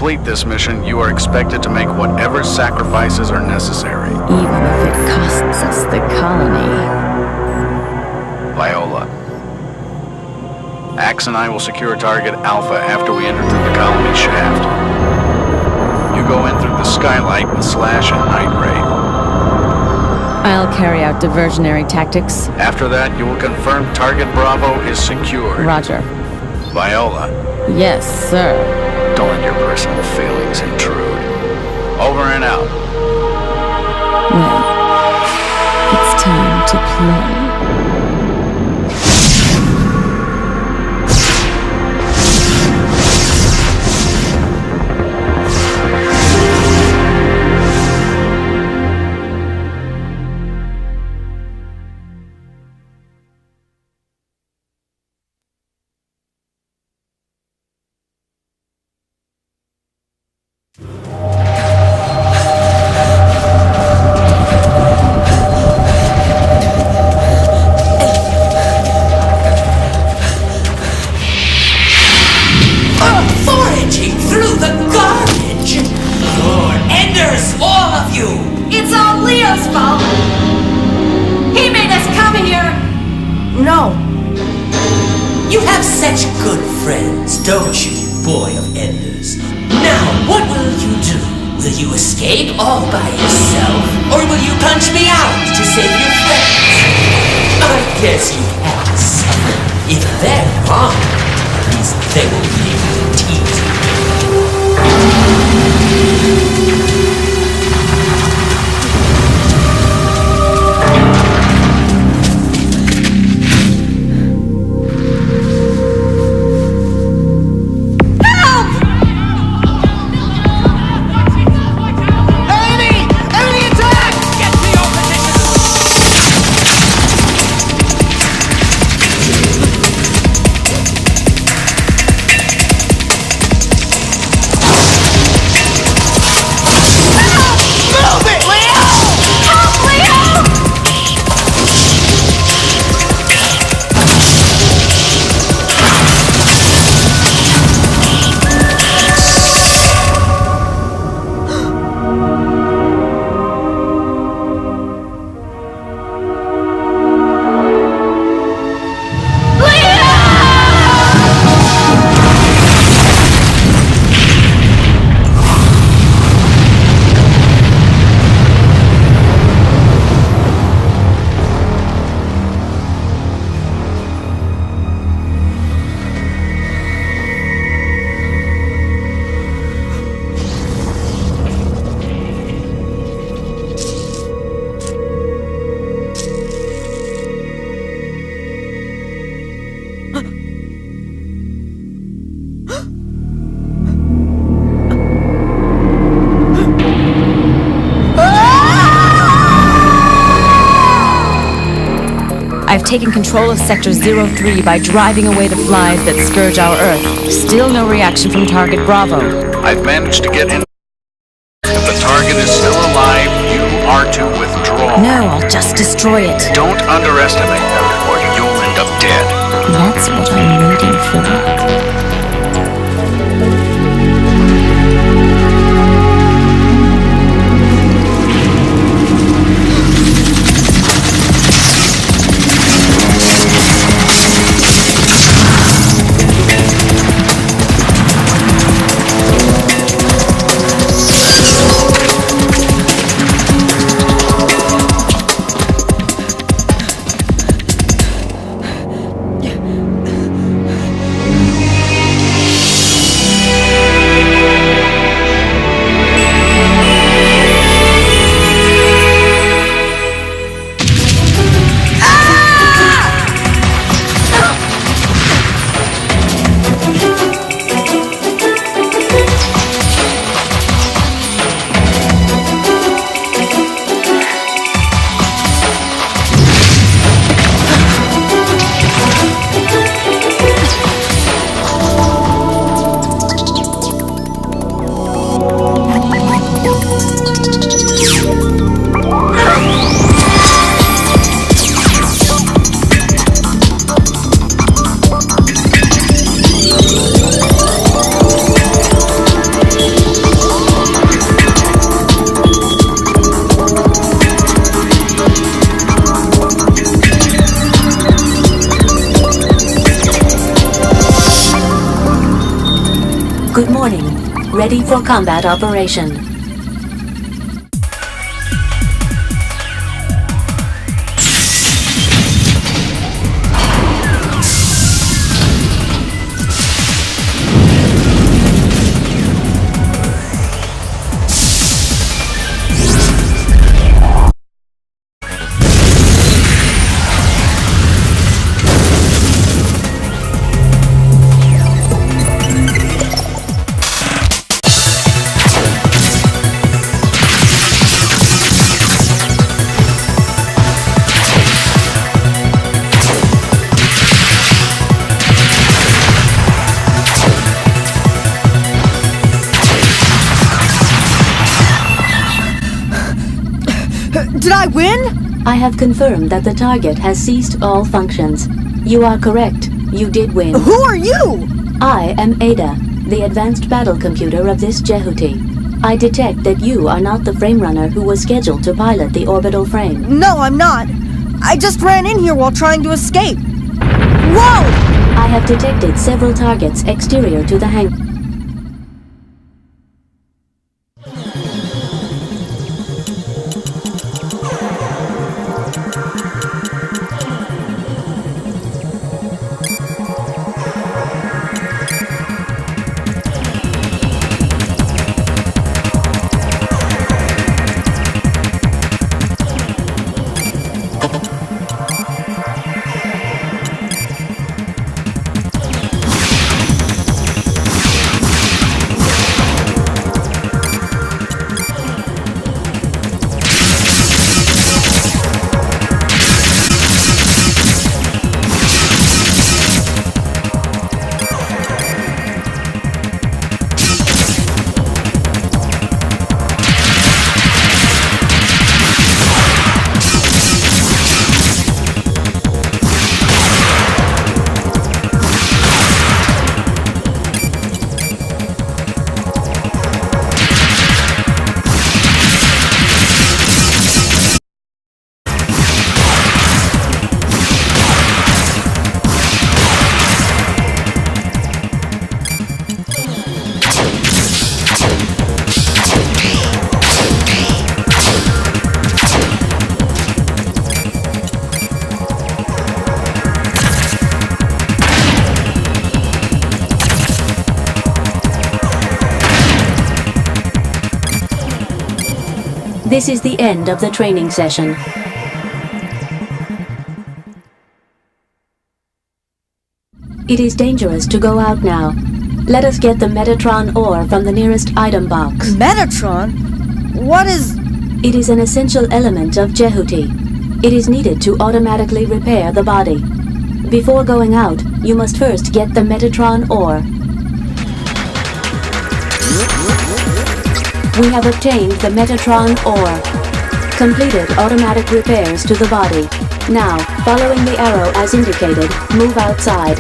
complete this mission, you are expected to make whatever sacrifices are necessary. Even if it costs us the colony. Viola. Axe and I will secure target Alpha after we enter through the colony shaft. You go in through the skylight with Slash and Night Ray. I'll carry out diversionary tactics. After that, you will confirm target Bravo is secured. Roger. Viola. Yes, sir. Don't let your personal feelings intrude. Over and out. Well, it's time to play. Foraging through the garbage! You're enders, all of you! It's all Leo's fault! He made us come here! No. You have such good friends, don't you, boy of enders? Now, what will you do? Will you escape all by yourself? Or will you punch me out to save your friends? I guess you have to suffer. If they're wrong, at least they will be able to tease you. I've taken control of Sector 03 by driving away the flies that scourge our Earth. Still no reaction from Target Bravo. I've managed to get in. If the target is still alive, you are to withdraw. No, I'll just destroy it. Don't underestimate them, or you'll end up dead. That's what I'm waiting for. for combat operation. Did I win? I have confirmed that the target has ceased all functions. You are correct. You did win. Who are you? I am Ada, the advanced battle computer of this Jehuti. I detect that you are not the frame runner who was scheduled to pilot the orbital frame. No, I'm not. I just ran in here while trying to escape. Whoa! I have detected several targets exterior to the hangar. This is the end of the training session. It is dangerous to go out now. Let us get the Metatron ore from the nearest item box. Metatron? What is... It is an essential element of Jehuti. It is needed to automatically repair the body. Before going out, you must first get the Metatron ore. We have obtained the Metatron ore. Completed automatic repairs to the body. Now, following the arrow as indicated, move outside.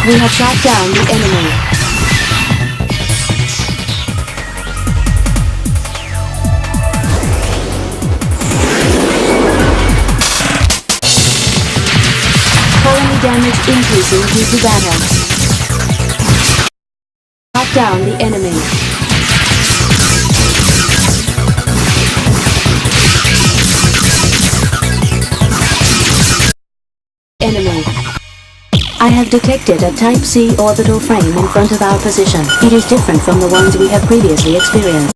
We have shot down the enemy. Colony damage increasing due to battle. Shot down the enemy. Enemy. I have detected a Type C orbital frame in front of our position. It is different from the ones we have previously experienced.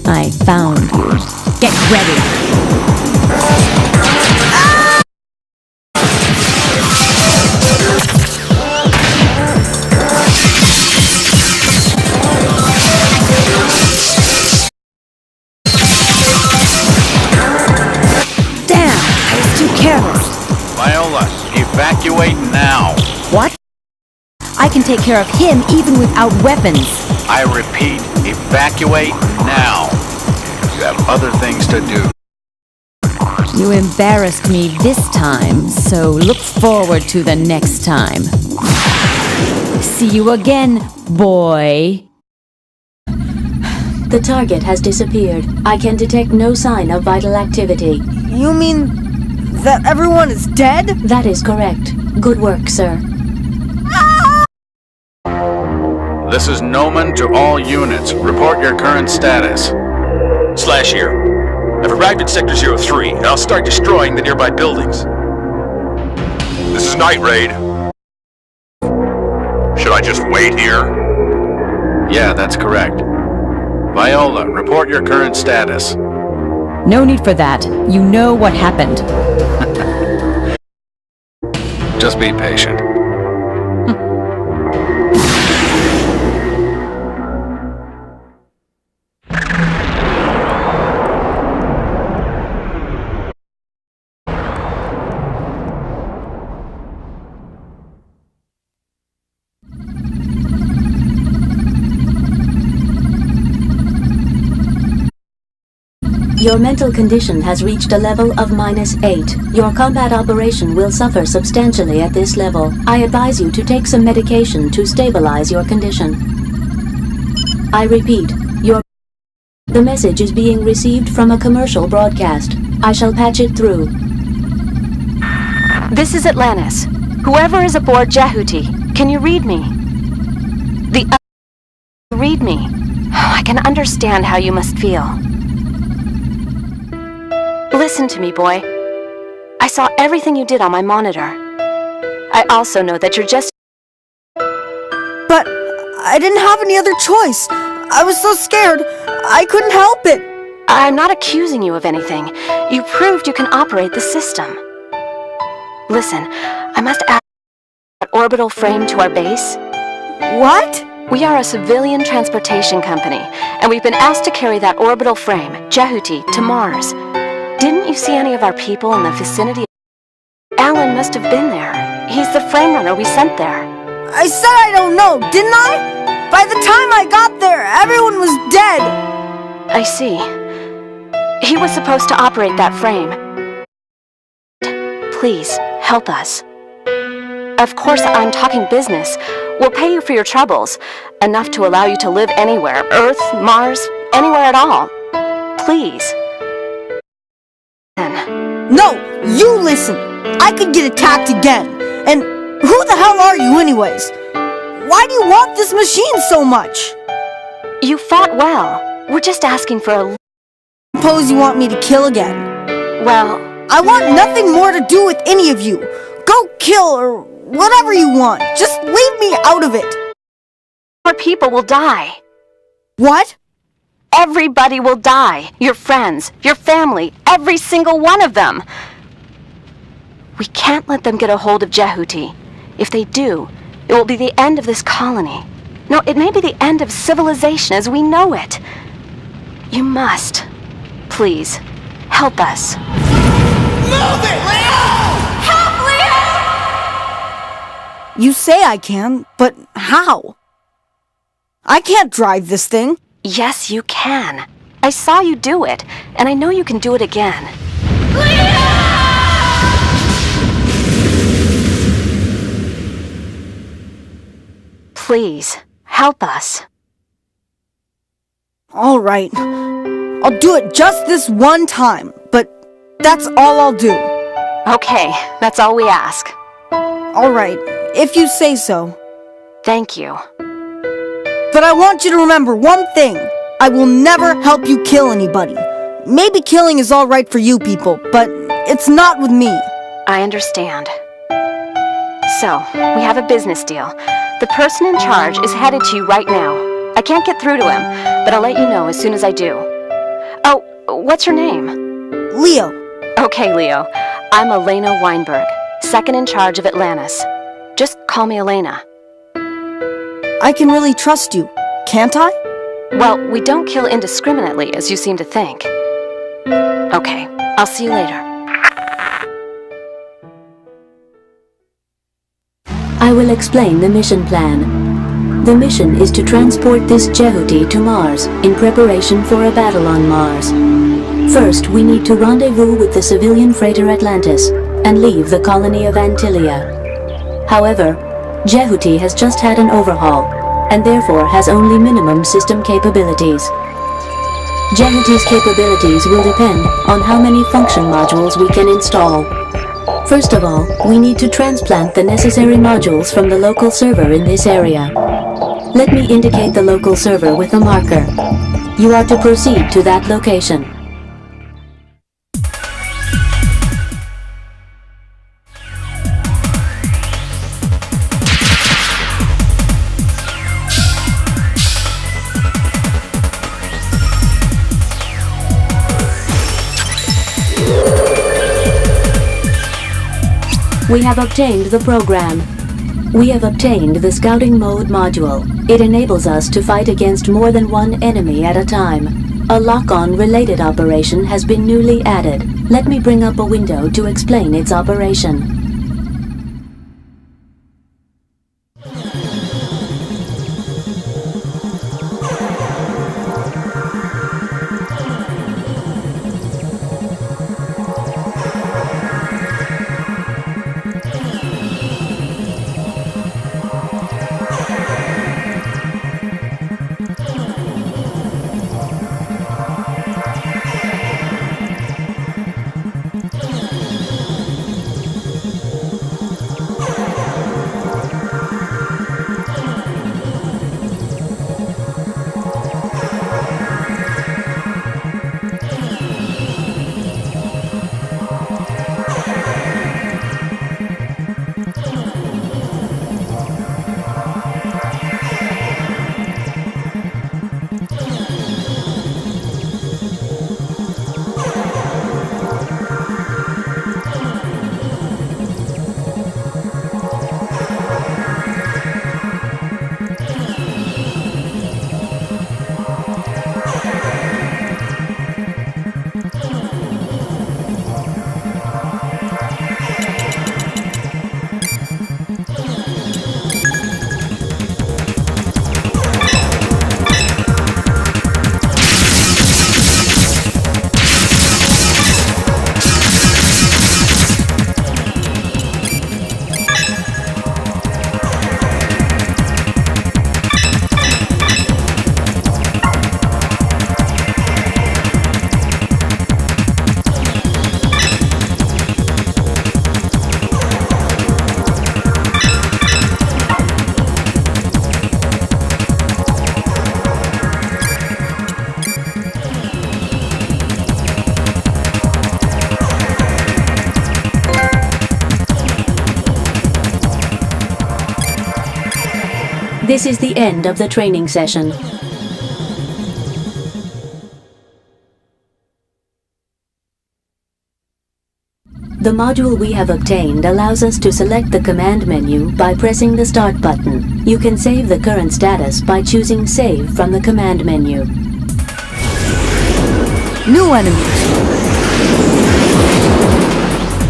I found you. Get ready! Evacuate now. What? I can take care of him even without weapons. I repeat, evacuate now. You have other things to do. You embarrassed me this time, so look forward to the next time. See you again, boy. The target has disappeared. I can detect no sign of vital activity. You mean that everyone is dead? That is correct. Good work, sir. This is Noman to all units. Report your current status. Slash here. I've arrived at Sector 03, and I'll start destroying the nearby buildings. This is Night Raid. Should I just wait here? Yeah, that's correct. Viola, report your current status. No need for that. You know what happened. Just be patient. Your mental condition has reached a level of -8. Your combat operation will suffer substantially at this level. I advise you to take some medication to stabilize your condition. I repeat, the message is being received from a commercial broadcast. I shall patch it through. This is Atlantis. Whoever is aboard Jehuti, can you read me? Read me. I can understand how you must feel. Listen to me, boy. I saw everything you did on my monitor. I also know that you're just... But I didn't have any other choice. I was so scared. I couldn't help it. I'm not accusing you of anything. You proved you can operate the system. Listen, I must add that orbital frame to our base. What? We are a civilian transportation company, and we've been asked to carry that orbital frame, Jehuti, to Mars. Didn't you see any of our people in the vicinity? Alan must have been there. He's the frame runner we sent there. I said I don't know, didn't I? By the time I got there, everyone was dead. I see. He was supposed to operate that frame. Please, help us. Of course, I'm talking business. We'll pay you for your troubles. Enough to allow you to live anywhere. Earth, Mars, anywhere at all. Please. No, you listen. I could get attacked again. And who the hell are you anyways? Why do you want this machine so much? You fought well. We're just asking for a... Suppose you want me to kill again. Well... I want nothing more to do with any of you. Go kill or whatever you want. Just leave me out of it. More people will die. What? Everybody will die. Your friends, your family, every single one of them. We can't let them get a hold of Jehuti. If they do, it will be the end of this colony. No, it may be the end of civilization as we know it. You must, please, help us. Move it, Leo! Help, Leo! You say I can, but how? I can't drive this thing. Yes, you can. I saw you do it, and I know you can do it again. Please, help us. All right. I'll do it just this one time, but that's all I'll do. Okay, that's all we ask. All right, if you say so. Thank you. But I want you to remember one thing. I will never help you kill anybody. Maybe killing is all right for you people, but it's not with me. I understand. So, we have a business deal. The person in charge is headed to you right now. I can't get through to him, but I'll let you know as soon as I do. Oh, what's your name? Leo. Okay, Leo. I'm Elena Weinberg, second in charge of Atlantis. Just call me Elena. I can really trust you, can't I? Well, we don't kill indiscriminately, as you seem to think. Okay, I'll see you later. explain the mission plan. The mission is to transport this Jehuti to Mars in preparation for a battle on Mars. First, we need to rendezvous with the civilian freighter Atlantis and leave the colony of Antilia. However, Jehuti has just had an overhaul and therefore has only minimum system capabilities. Jehuti's capabilities will depend on how many function modules we can install. First of all, we need to transplant the necessary modules from the local server in this area. Let me indicate the local server with a marker. You are to proceed to that location. We have obtained the program. We have obtained the scouting mode module. It enables us to fight against more than one enemy at a time. A lock-on related operation has been newly added. Let me bring up a window to explain its operation. This is the end of the training session. The module we have obtained allows us to select the command menu by pressing the Start button. You can save the current status by choosing Save from the command menu. New enemies.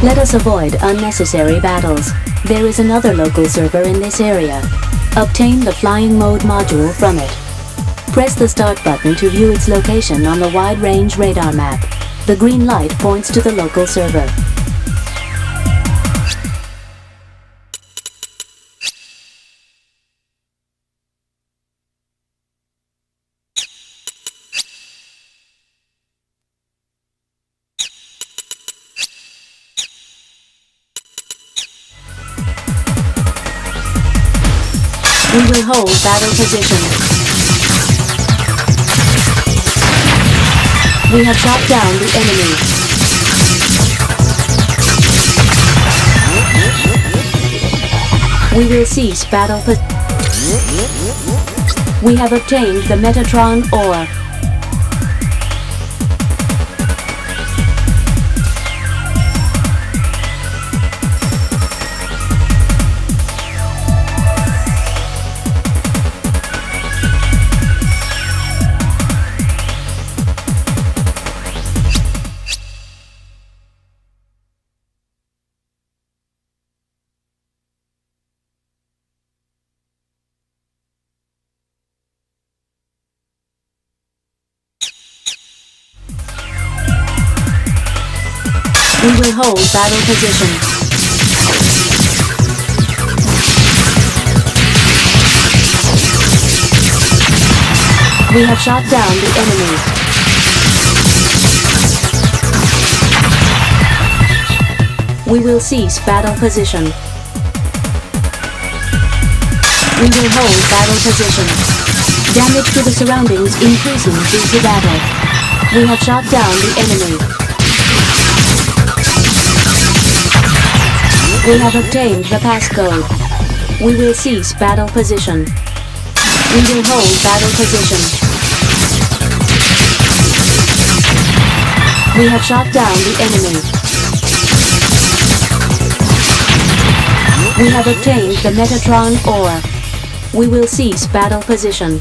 Let us avoid unnecessary battles. There is another local server in this area. Obtain the flying mode module from it. Press the Start button to view its location on the wide-range radar map. The green light points to the local server. We will hold battle position. We have shot down the enemy. We will cease battle We have obtained the Metatron ore. We will hold battle position. We have shot down the enemy. We will cease battle position. We will hold battle position. Damage to the surroundings increasing due to battle. We have shot down the enemy. We have obtained the passcode. We will cease battle position. We will hold battle position. We have shot down the enemy. We have obtained the Metatron ore. We will cease battle position.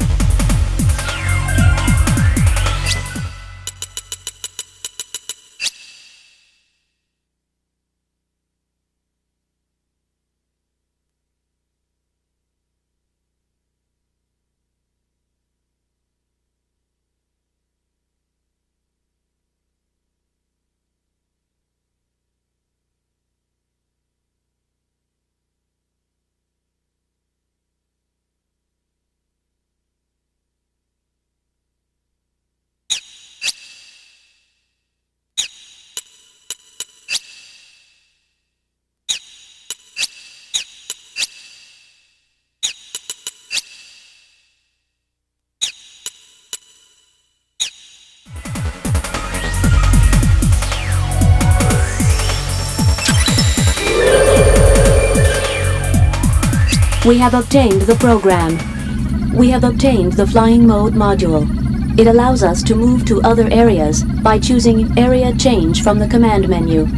We have obtained the program. We have obtained the flying mode module. It allows us to move to other areas by choosing area change from the command menu.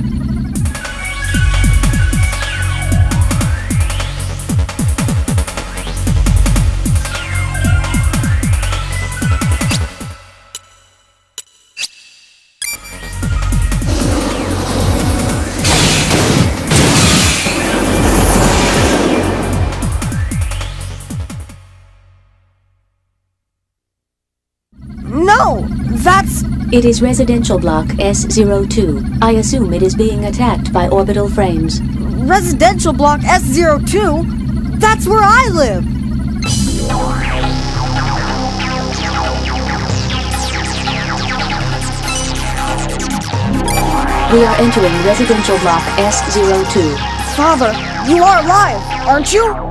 No! That's... It is residential block S02. I assume it is being attacked by orbital frames. Residential block S02? That's where I live! We are entering residential block S02. Father, you are alive, aren't you?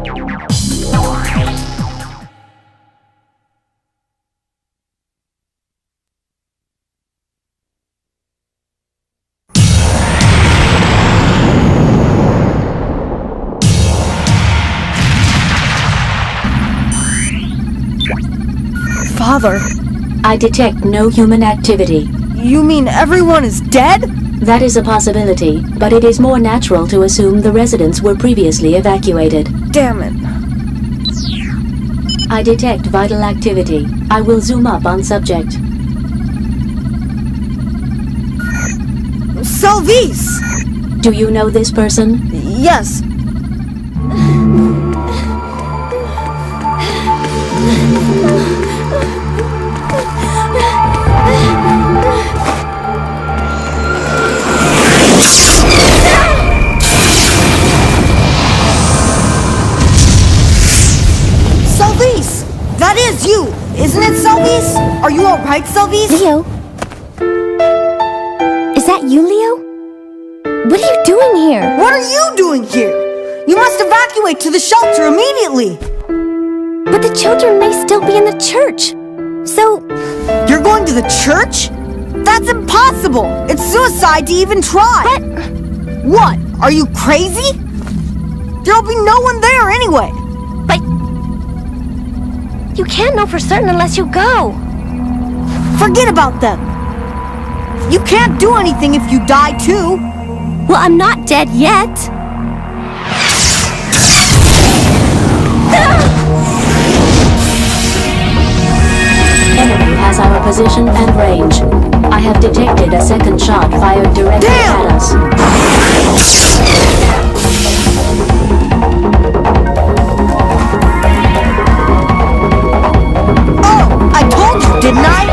Father, I detect no human activity. you mean everyone is dead? That is a possibility, but it is more natural to assume the residents were previously evacuated. Damn it. I detect vital activity. I will zoom up on subject. Salvis! Do you know this person? Yes. Salvis! That is you! Isn't it, Salvis? Are you alright, Salvis? Leo? Is that you, Leo? What are you doing here? What are you doing here? You must evacuate to the shelter immediately! But the children may still be in the church. So, You're going to the church? That's impossible! It's suicide to even try! but What? Are you crazy? There'll be no one there anyway! you can't know for certain unless you go. Forget about them! You can't do anything if you die too! Well, I'm not dead yet. Enemy has our position and range. I have detected a second shot fired directly Damn! at us. Oh! I told you, didn't I?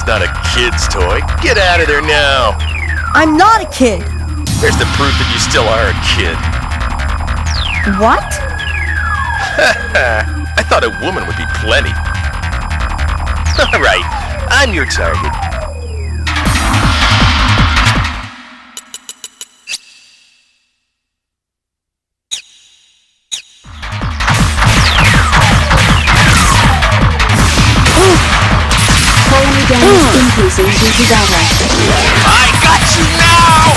That's not a kid's toy. Get out of there now. I'm not a kid. There's the proof that you still are a kid. What? I thought a woman would be plenty. All right, I'm your target. Colony damage increasing due to battle. I got you now!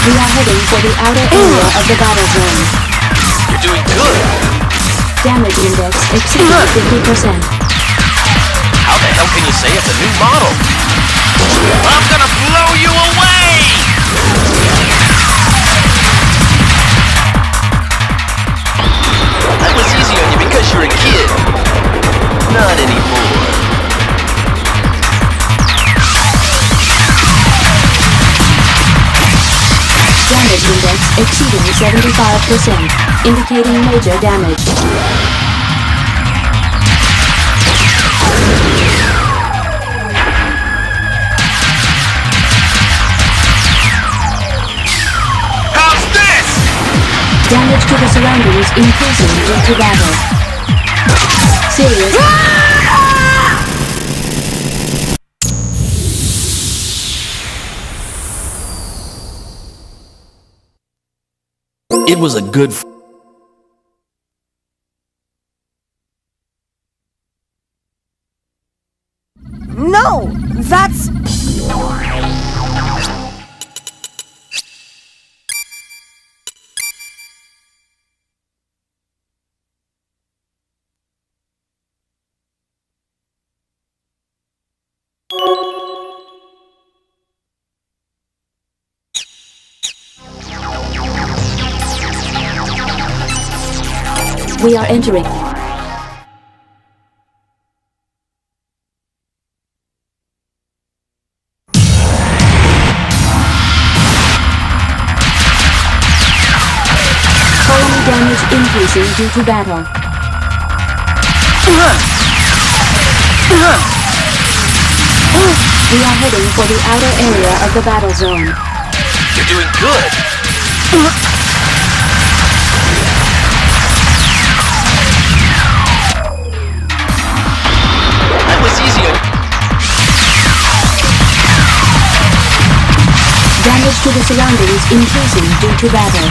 We are heading for the outer area of the battle zone. You're doing good. Damage index exceeding 50%. How the hell can you say it's a new model? I'm gonna blow you away! That was easy on you because you're a kid. Not anymore. Damage index exceeding 75%, indicating major damage. How's this? Damage to the surroundings increasing due to battle. Serious. It was a good No, that's... We are entering. Colony damage increasing due to battle. We are heading for the outer area of the battle zone. You're doing good. That was easy on... Damage to the surroundings increasing due to battle.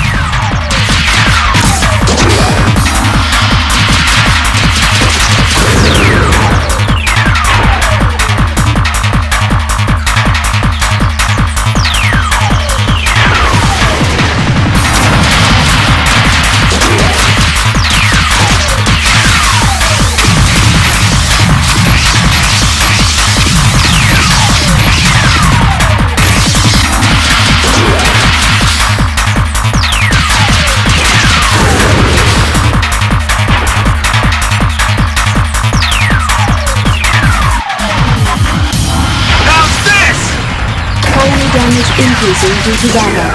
Damage increasing due to battle.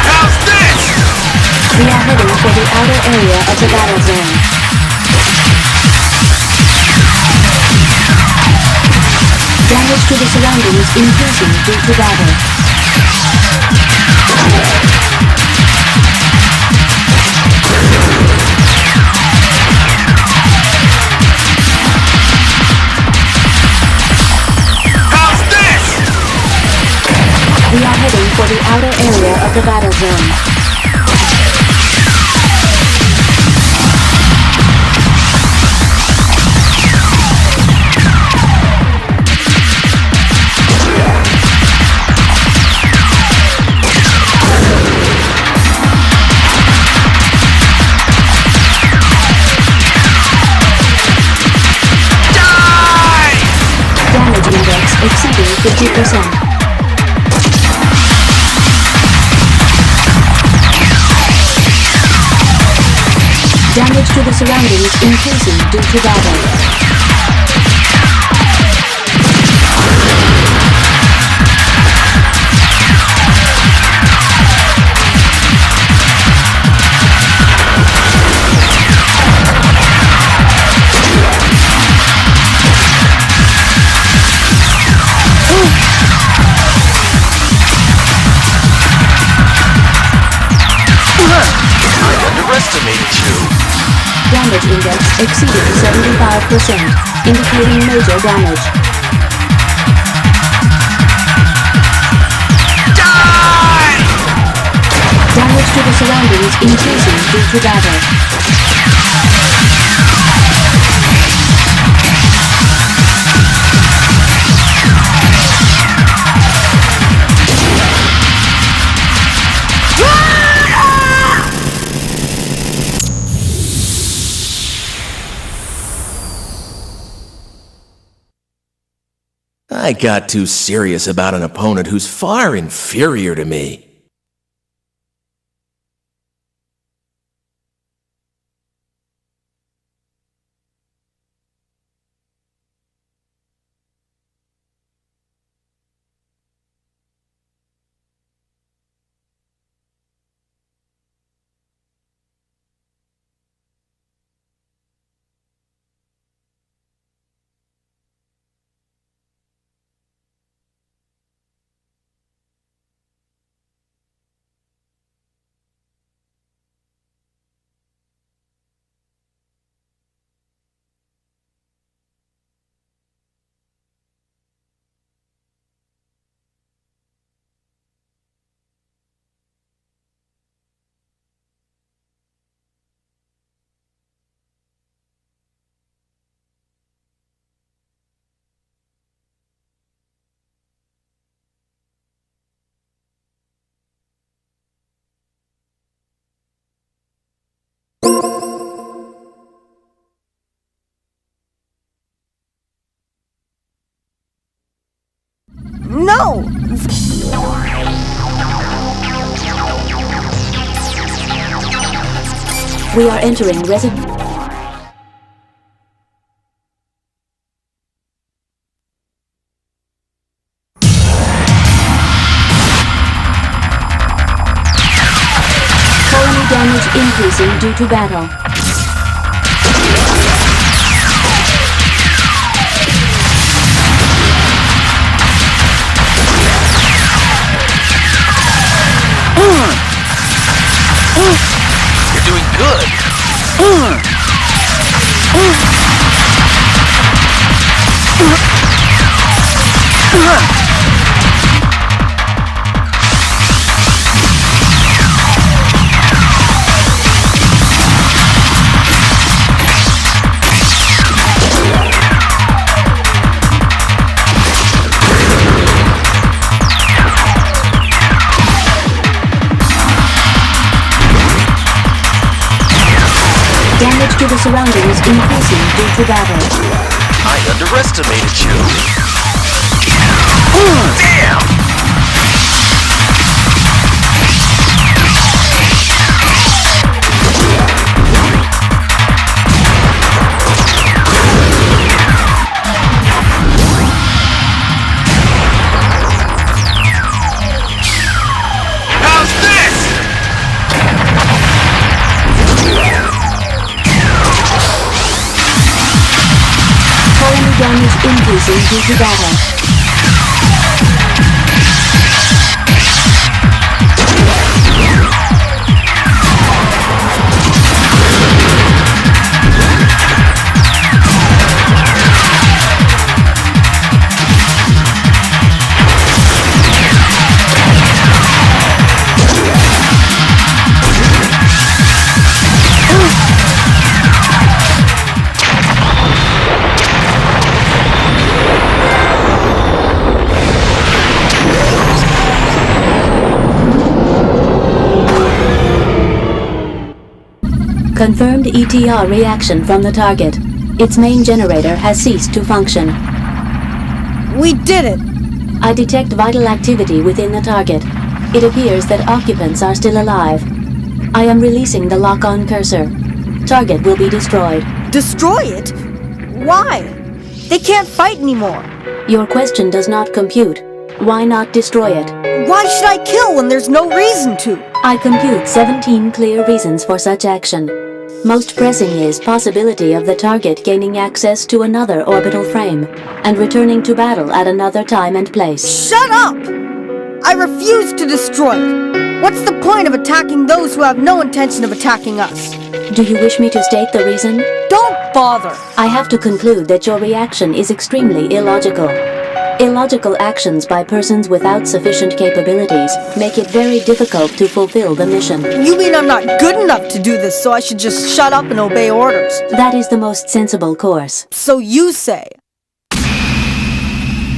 How's this? We are heading for the outer area of the battle zone. Damage to the surroundings increasing due to battle. How's this? We are heading for the outer area of the battle zone. Damage index exceeding 50%. surroundings increasing due to battle. Underestimated you. Damage index exceeded 75%, indicating major damage. Die! Damage to the surroundings increasing due to battle. I got too serious about an opponent who's far inferior to me. No! We are entering resident. Colony damage increasing due to battle. You're doing good. Damage to the surroundings increasing due to battle. I underestimated you. Damn! How's this? Colony damage increasing due to battle. Confirmed ETR reaction from the target. Its main generator has ceased to function. We did it! I detect vital activity within the target. It appears that occupants are still alive. I am releasing the lock-on cursor. Target will be destroyed. Destroy it? Why? They can't fight anymore. Your question does not compute. Why not destroy it? Why should I kill when there's no reason to? I compute 17 clear reasons for such action. Most pressing is possibility of the target gaining access to another orbital frame and returning to battle at another time and place. Shut up! I refuse to destroy it. What's the point of attacking those who have no intention of attacking us? Do you wish me to state the reason? Don't bother! I have to conclude that your reaction is extremely illogical. Illogical actions by persons without sufficient capabilities make it very difficult to fulfill the mission. You mean I'm not good enough to do this, so I should just shut up and obey orders? That is the most sensible course. So you say.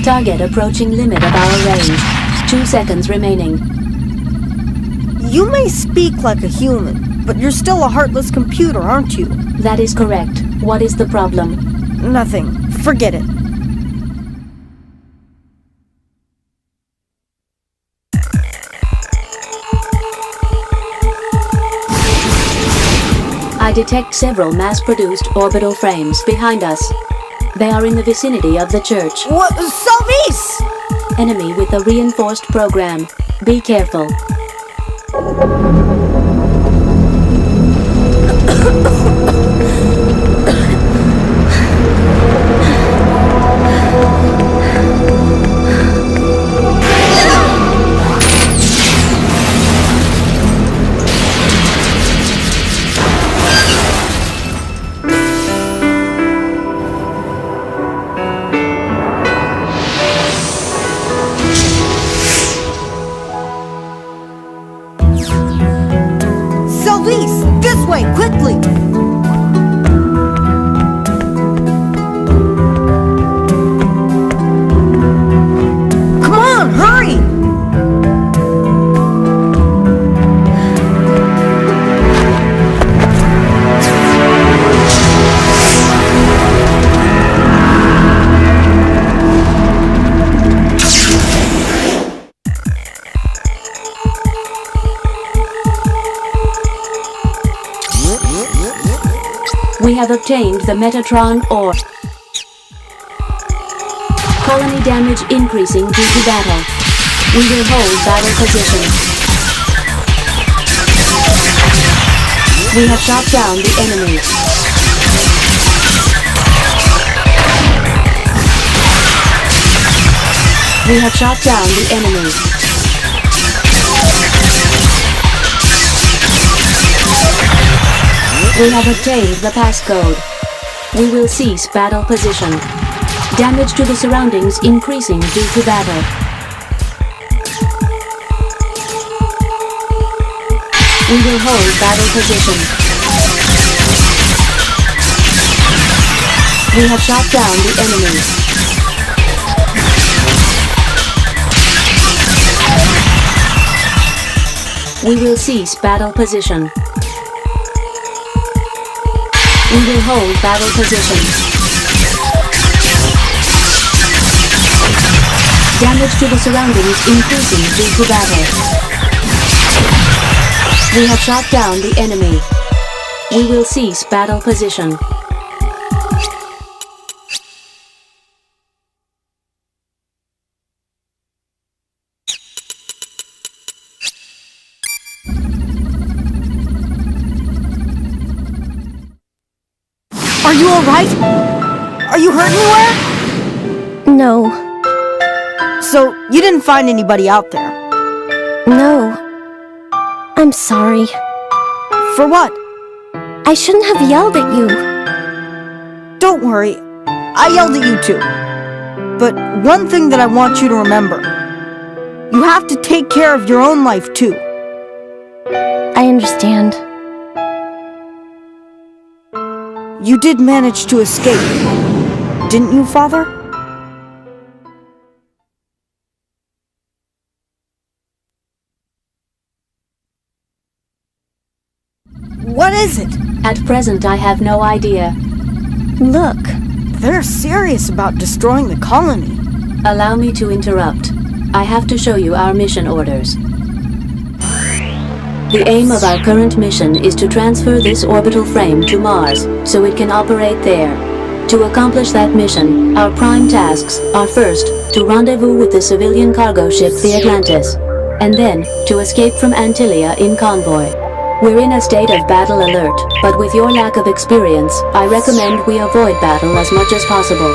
Target approaching limit of our range. 2 seconds remaining. You may speak like a human, but you're still a heartless computer, aren't you? That is correct. What is the problem? Nothing. Forget it. I detect several mass-produced orbital frames behind us. They are in the vicinity of the church. What? Salvis! Enemy with a reinforced program. Be careful. Salvis! This way, quickly! Come on, hurry! We have obtained the Metatron ore. Colony damage increasing due to battle. We will hold battle position. We have shot down the enemy. We have shot down the enemy. We have obtained the passcode. We will cease battle position. Damage to the surroundings increasing due to battle. We will hold battle position. We have shot down the enemy. We will cease battle position. We will hold battle position. Damage to the surroundings increasing due to battle. We have shot down the enemy. We will cease battle position. Are you alright? Are you hurt anywhere? No. So, you didn't find anybody out there? No. I'm sorry. For what? I shouldn't have yelled at you. Don't worry. I yelled at you too. But one thing that I want you to remember. You have to take care of your own life too. I understand. You did manage to escape, didn't you, Father? What is it? At present, I have no idea. Look. They're serious about destroying the colony. Allow me to interrupt. I have to show you our mission orders. The aim of our current mission is to transfer this orbital frame to Mars, so it can operate there. To accomplish that mission, our prime tasks are first, to rendezvous with the civilian cargo ship the Atlantis, and then, to escape from Antillia in convoy. We're in a state of battle alert, but with your lack of experience, I recommend we avoid battle as much as possible.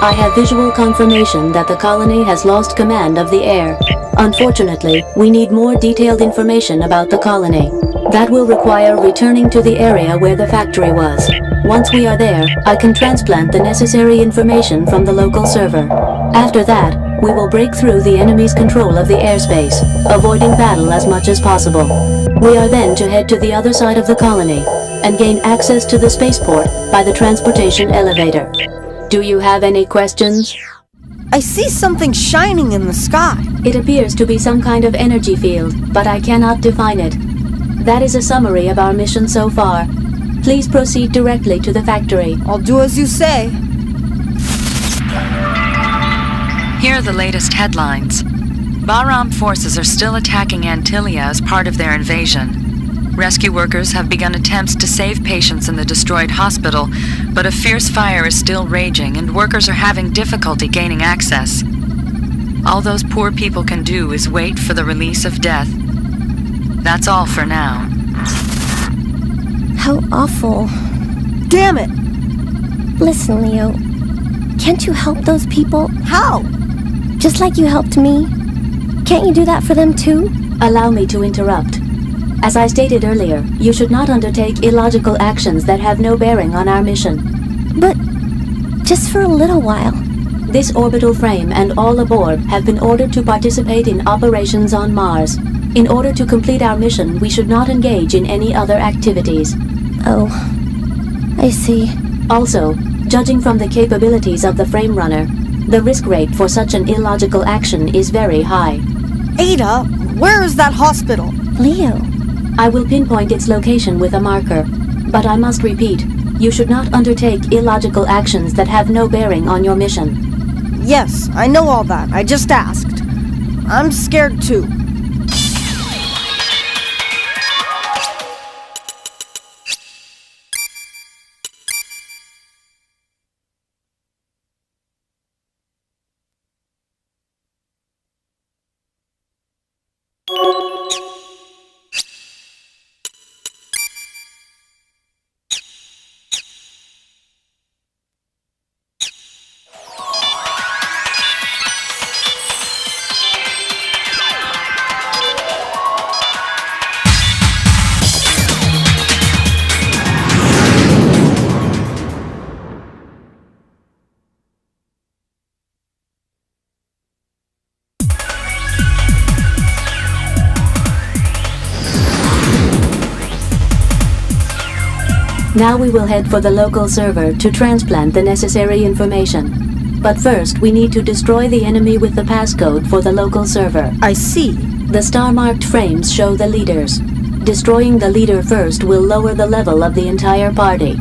I have visual confirmation that the colony has lost command of the air. Unfortunately, we need more detailed information about the colony. That will require returning to the area where the factory was. Once we are there, I can transplant the necessary information from the local server. After that, we will break through the enemy's control of the airspace, avoiding battle as much as possible. We are then to head to the other side of the colony and gain access to the spaceport by the transportation elevator. Do you have any questions? I see something shining in the sky. It appears to be some kind of energy field, but I cannot define it. That is a summary of our mission so far. Please proceed directly to the factory. I'll do as you say. Here are the latest headlines. Bahram forces are still attacking Antillia as part of their invasion. Rescue workers have begun attempts to save patients in the destroyed hospital, but a fierce fire is still raging and workers are having difficulty gaining access. All those poor people can do is wait for the release of death. That's all for now. How awful. Damn it! Listen, Leo. Can't you help those people? How? Just like you helped me. Can't you do that for them too? Allow me to interrupt. As I stated earlier, you should not undertake illogical actions that have no bearing on our mission. But just for a little while. This orbital frame and all aboard have been ordered to participate in operations on Mars. In order to complete our mission, we should not engage in any other activities. Oh, I see. Also, judging from the capabilities of the frame runner, the risk rate for such an illogical action is very high. Ada, where is that hospital? Leo. I will pinpoint its location with a marker, but I must repeat, you should not undertake illogical actions that have no bearing on your mission. Yes, I know all that. I just asked. I'm scared too. Now we will head for the local server to transplant the necessary information. But first, we need to destroy the enemy with the passcode for the local server. I see. The star-marked frames show the leaders. Destroying the leader first will lower the level of the entire party.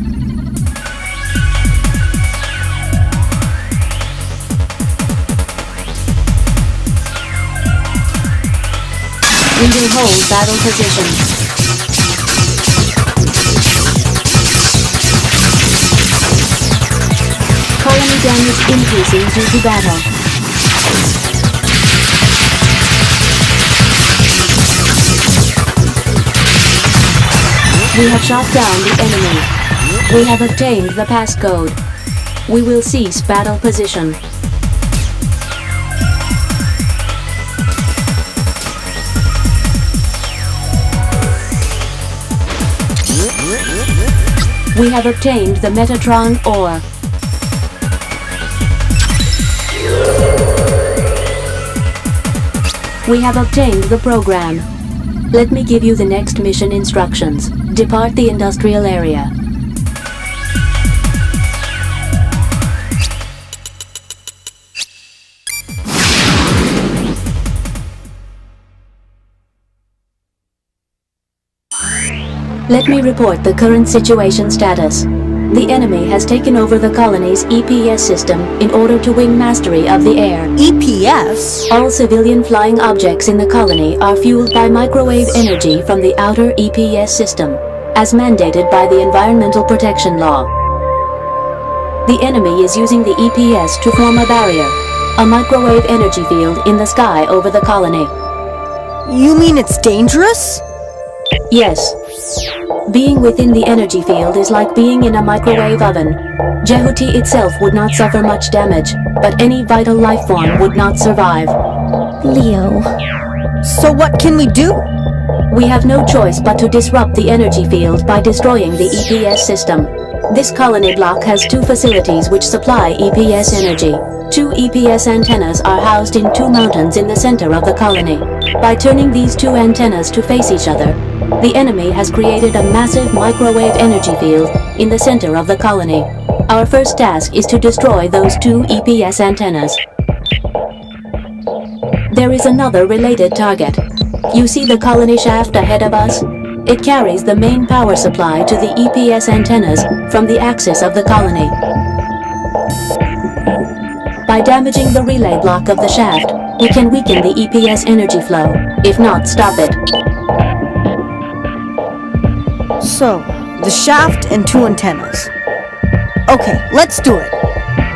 We will hold battle position. Colony damage increasing due to battle. We have shot down the enemy. We have obtained the passcode. We will cease battle position. We have obtained the Metatron ore. We have obtained the program. Let me give you the next mission instructions. Depart the industrial area. Let me report the current situation status. The enemy has taken over the colony's EPS system in order to win mastery of the air. EPS? All civilian flying objects in the colony are fueled by microwave energy from the outer EPS system, as mandated by the Environmental Protection Law. The enemy is using the EPS to form a barrier, a microwave energy field in the sky over the colony. You mean it's dangerous? Yes. Being within the energy field is like being in a microwave oven. Jehuti itself would not suffer much damage, but any vital life form would not survive. Leo. So what can we do? We have no choice but to disrupt the energy field by destroying the EPS system. This colony block has 2 facilities which supply EPS energy. 2 EPS antennas are housed in 2 mountains in the center of the colony. By turning these 2 antennas to face each other, the enemy has created a massive microwave energy field in the center of the colony. Our first task is to destroy those 2 EPS antennas. There is another related target. You see the colony shaft ahead of us? It carries the main power supply to the EPS antennas from the axis of the colony. By damaging the relay block of the shaft, we can weaken the EPS energy flow, if not stop it. So, the shaft and 2 antennas. Okay, let's do it.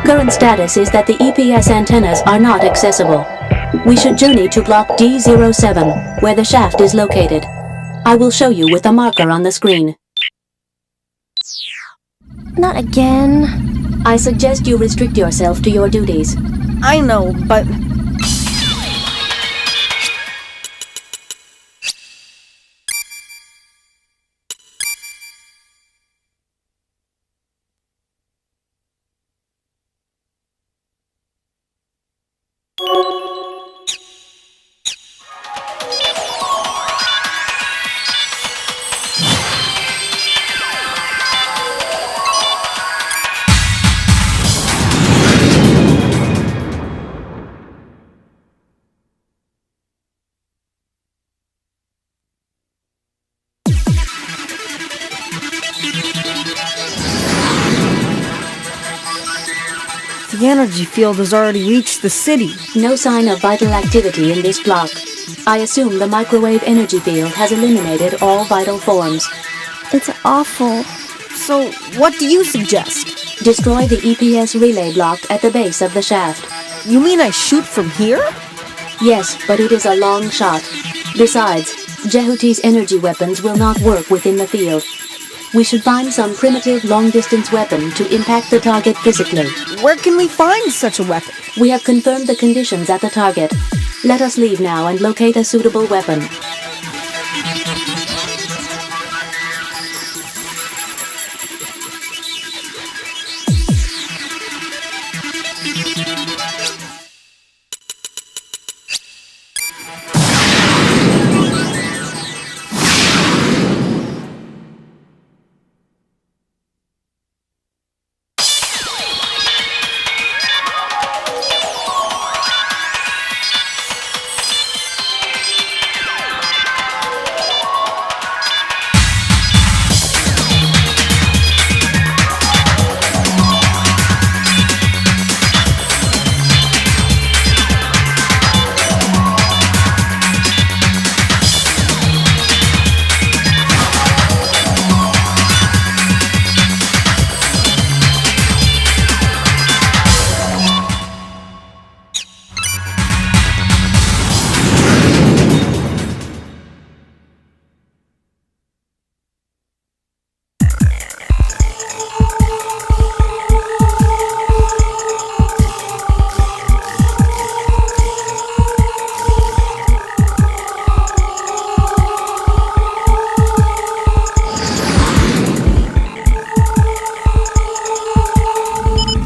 Current status is that the EPS antennas are not accessible. We should journey to block D07, where the shaft is located. I will show you with a marker on the screen. Not again. I suggest you restrict yourself to your duties. I know, but... The energy field has already reached the city. No sign of vital activity in this block. I assume the microwave energy field has eliminated all vital forms. It's awful. So, what do you suggest? Destroy the EPS relay block at the base of the shaft. You mean I shoot from here? Yes, but it is a long shot. Besides, Jehuti's energy weapons will not work within the field. We should find some primitive long-distance weapon to impact the target physically. Where can we find such a weapon? We have confirmed the conditions at the target. Let us leave now and locate a suitable weapon.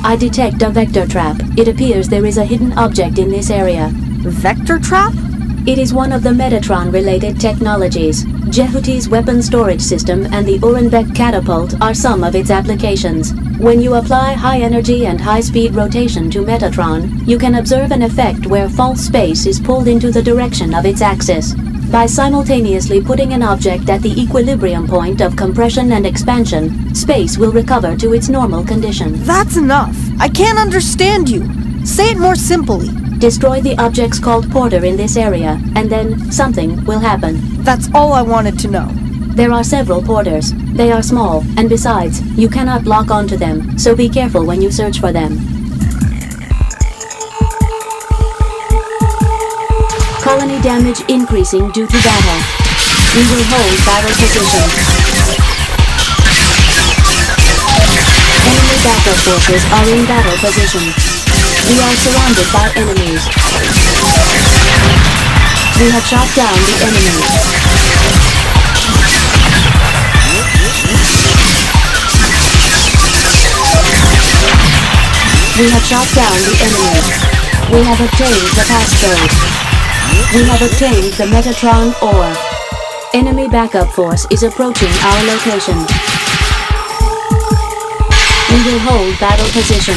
I detect a vector trap. It appears there is a hidden object in this area. Vector trap? It is one of the Metatron-related technologies. Jehuti's weapon storage system and the Urenbeck catapult are some of its applications. When you apply high-energy and high-speed rotation to Metatron, you can observe an effect where false space is pulled into the direction of its axis. By simultaneously putting an object at the equilibrium point of compression and expansion, space will recover to its normal condition. That's enough. I can't understand you. Say it more simply. Destroy the objects called Porter in this area, and then something will happen. That's all I wanted to know. There are several Porters. They are small, and besides, you cannot lock onto them, so be careful when you search for them. Colony damage increasing due to battle. We will hold battle position. Enemy backup forces are in battle position. We are surrounded by enemies. We have shot down the enemy. We have shot down the enemy. We have obtained the passcode. We have obtained the Metatron ore. Enemy backup force is approaching our location. We will hold battle position.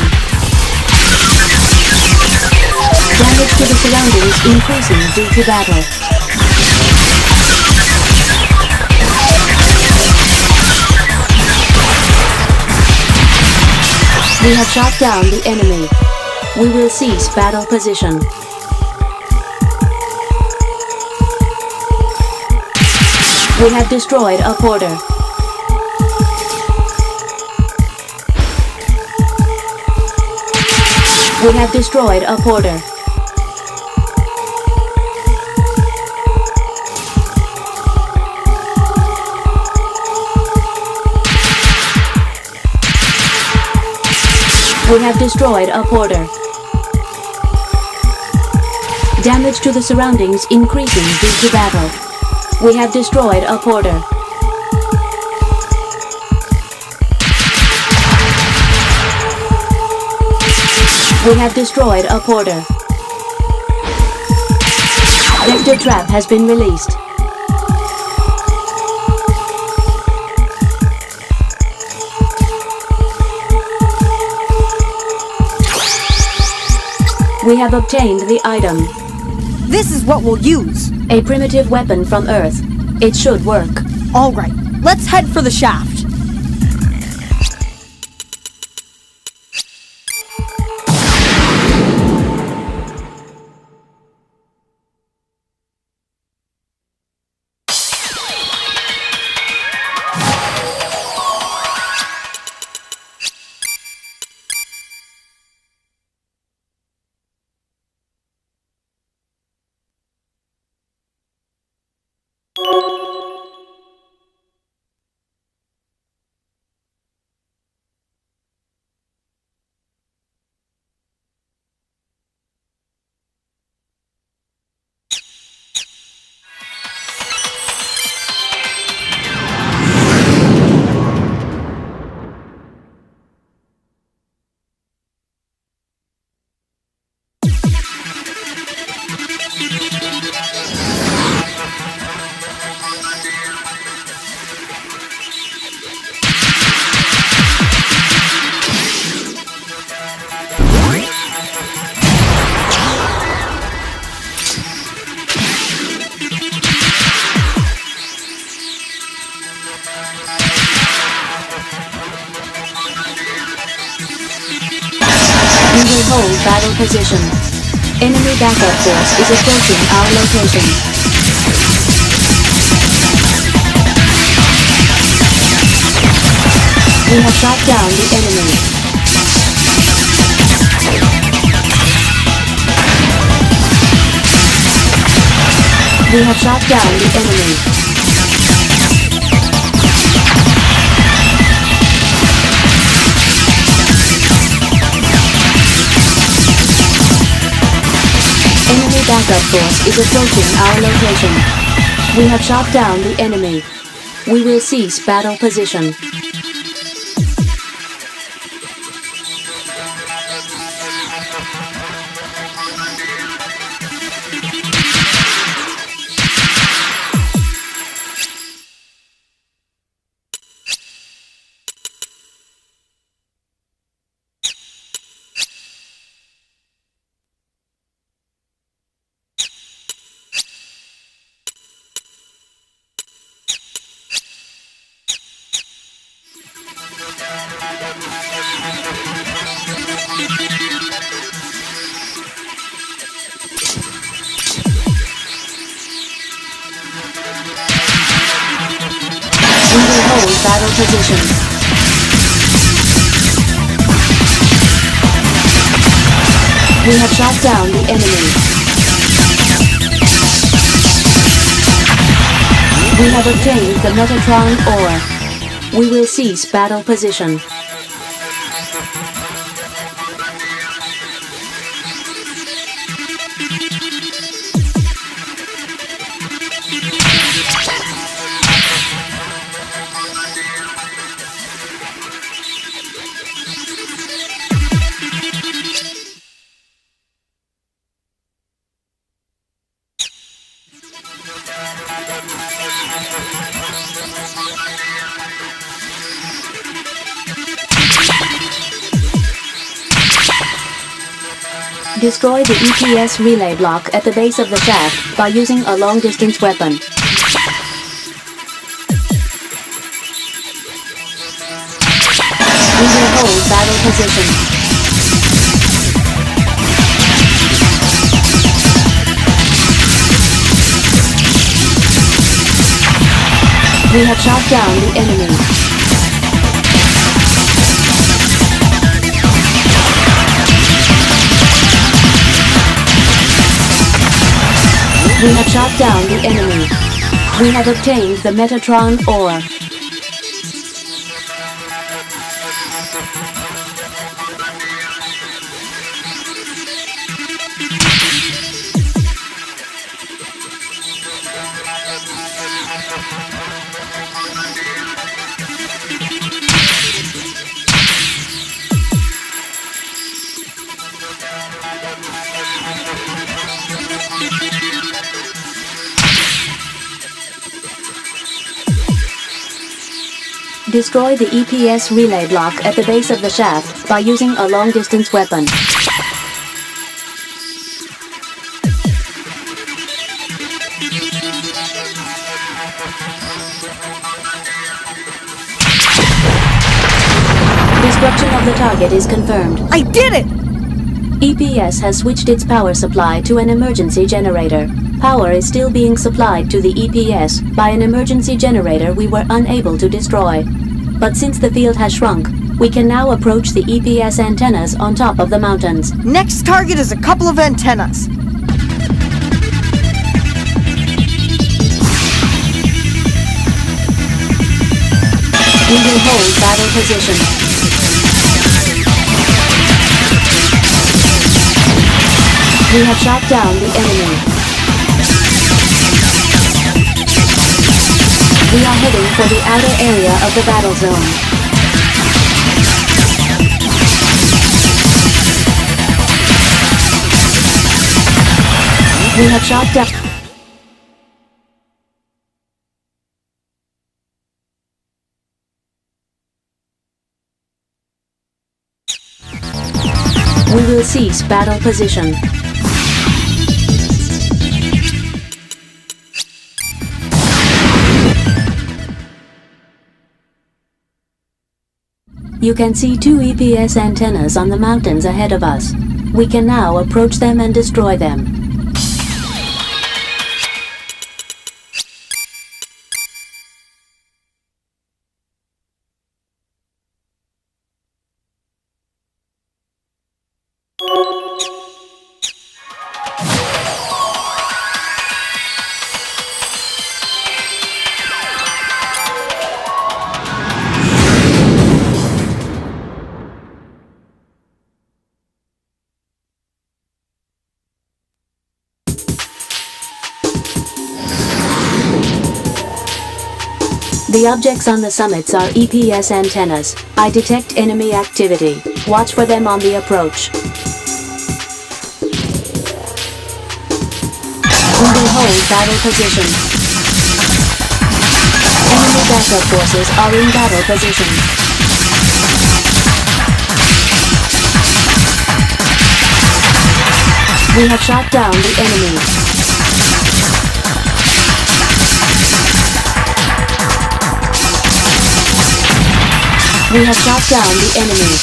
Damage to the surroundings increasing due to battle. We have shot down the enemy. We will cease battle position. We have destroyed a Porter. We have destroyed a Porter. We have destroyed a Porter. Damage to the surroundings increasing due to battle. We have destroyed a Porter. We have destroyed a Porter. Vector trap has been released. We have obtained the item. This is what we'll use. A primitive weapon from Earth. It should work. All right, let's head for the shaft. We will hold battle position. Enemy backup force is approaching our location. We have shot down the enemy. We have shot down the enemy. Enemy backup force is approaching our location. We have shot down the enemy. We will cease battle position. hold battle position. We have shot down the enemy. We have obtained the Metatron ore. We will cease battle position. Destroy the EPS relay block at the base of the shaft by using a long-distance weapon. We will hold battle position. We have shot down the enemy. We have shot down the enemy. We have obtained the Metatron ore. Destroy the EPS relay block at the base of the shaft by using a long-distance weapon. Destruction of the target is confirmed. I did it! EPS has switched its power supply to an emergency generator. Power is still being supplied to the EPS by an emergency generator we were unable to destroy. But since the field has shrunk, we can now approach the EPS antennas on top of the mountains. Next target is a couple of antennas. We will hold battle position. We have shot down the enemy. We are heading for the outer area of the battle zone. We have shot down. We will cease battle position. You can see 2 EPS antennas on the mountains ahead of us. We can now approach them and destroy them. The objects on the summits are EPS antennas. I detect enemy activity. Watch for them on the approach. We will hold battle position. Enemy backup forces are in battle position. We have shot down the enemy. We have shot down the enemy.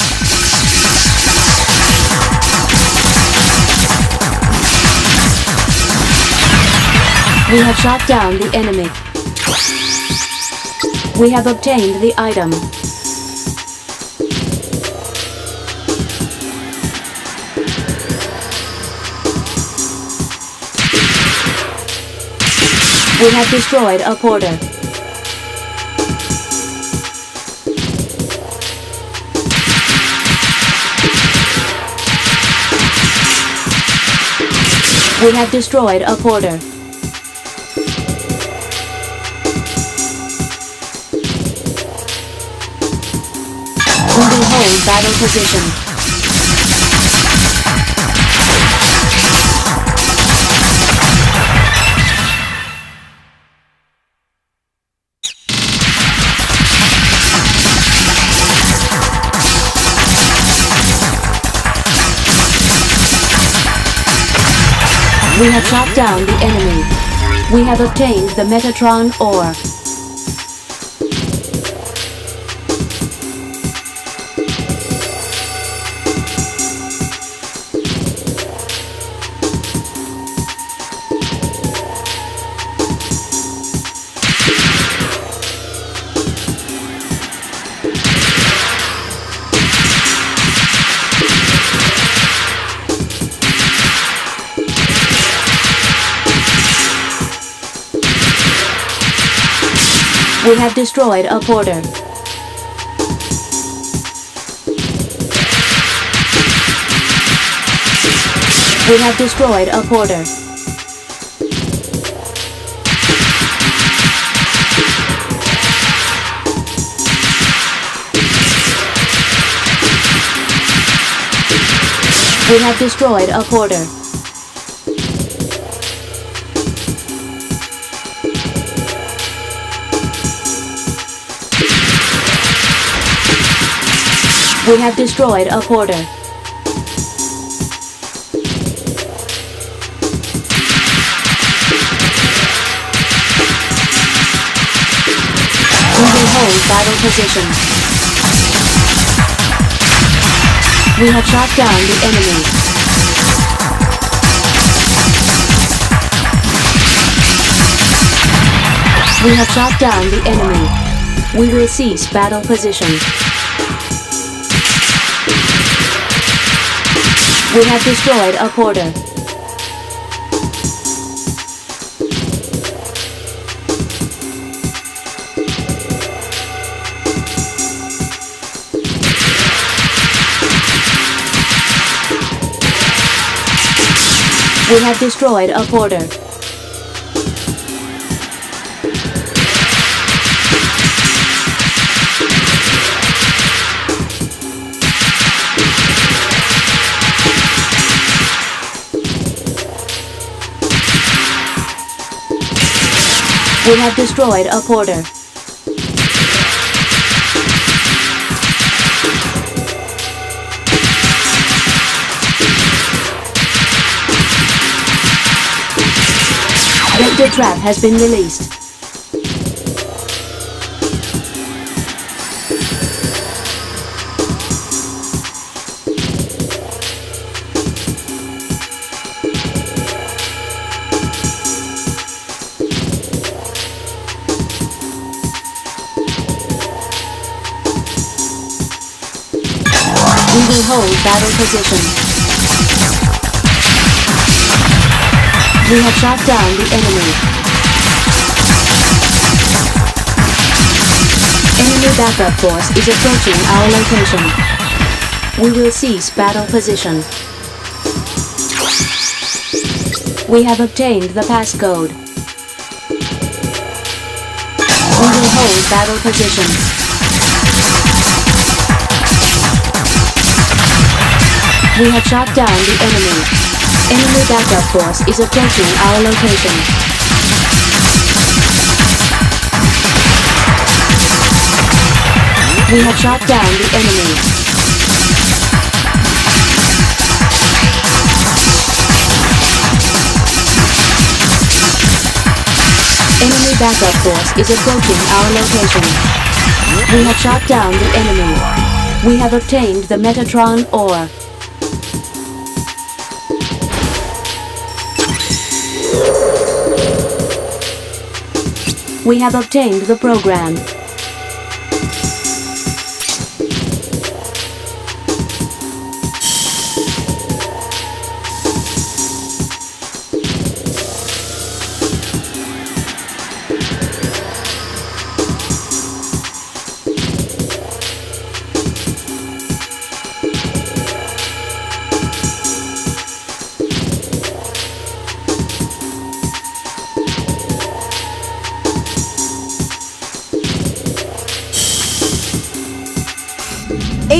We have shot down the enemy. We have obtained the item. We have destroyed a porter. We have destroyed a porter. We will hold battle position. We have shot down the enemy. We have obtained the Metatron ore. We have destroyed a porter. We have destroyed a porter. We have destroyed a porter. We have destroyed a porter. We will hold battle position. We have shot down the enemy. We have shot down the enemy. We will cease battle position. We have destroyed a porter. We have destroyed a porter. We have destroyed a porter. Vector trap has been released. We will hold battle position. We have shot down the enemy. Enemy backup force is approaching our location. We will cease battle position. We have obtained the passcode. We will hold battle position. We have shot down the enemy. Enemy backup force is approaching our location. We have shot down the enemy. Enemy backup force is approaching our location. We have shot down the enemy. We have obtained the Metatron ore. We have obtained the program.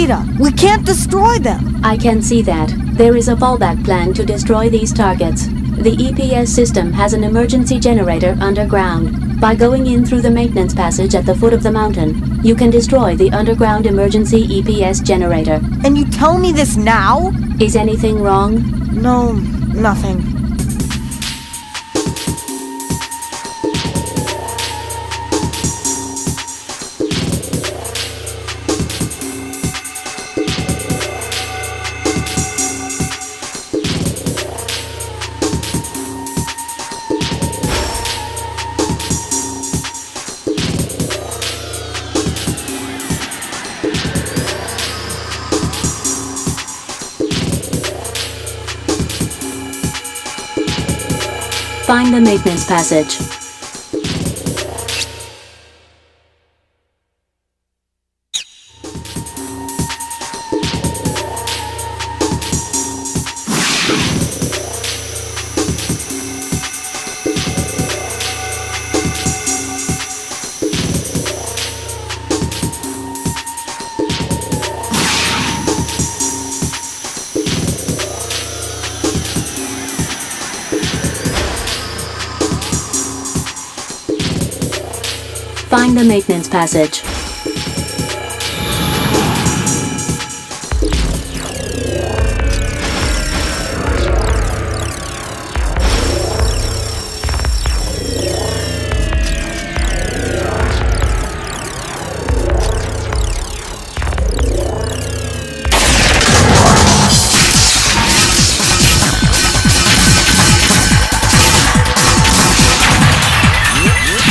data. We can't destroy them. I can see that. There is a fallback plan to destroy these targets. The EPS system has an emergency generator underground. By going in through the maintenance passage at the foot of the mountain, you can destroy the underground emergency EPS generator. And you tell me this now? Is anything wrong? No, nothing. Find the maintenance passage. Find the maintenance passage.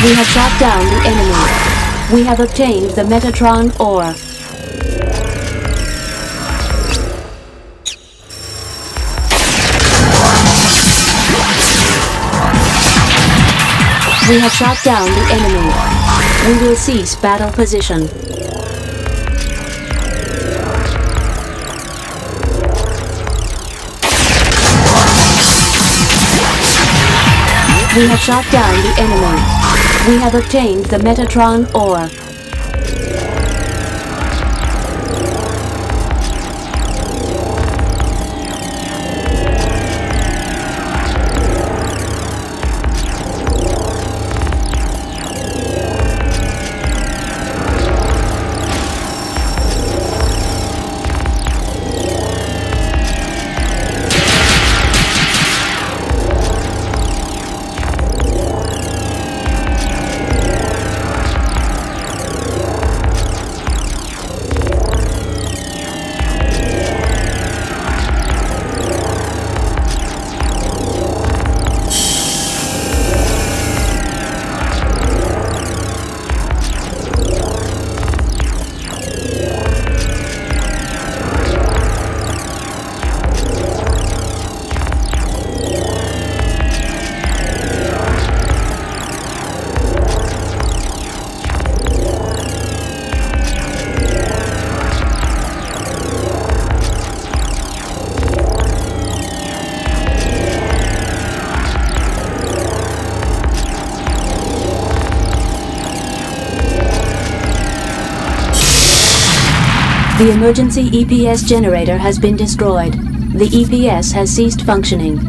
We have shot down the enemy. We have obtained the Metatron ore. We have shot down the enemy. We will cease battle position. We have shot down the enemy. We have obtained the Metatron ore. The emergency EPS generator has been destroyed. The EPS has ceased functioning.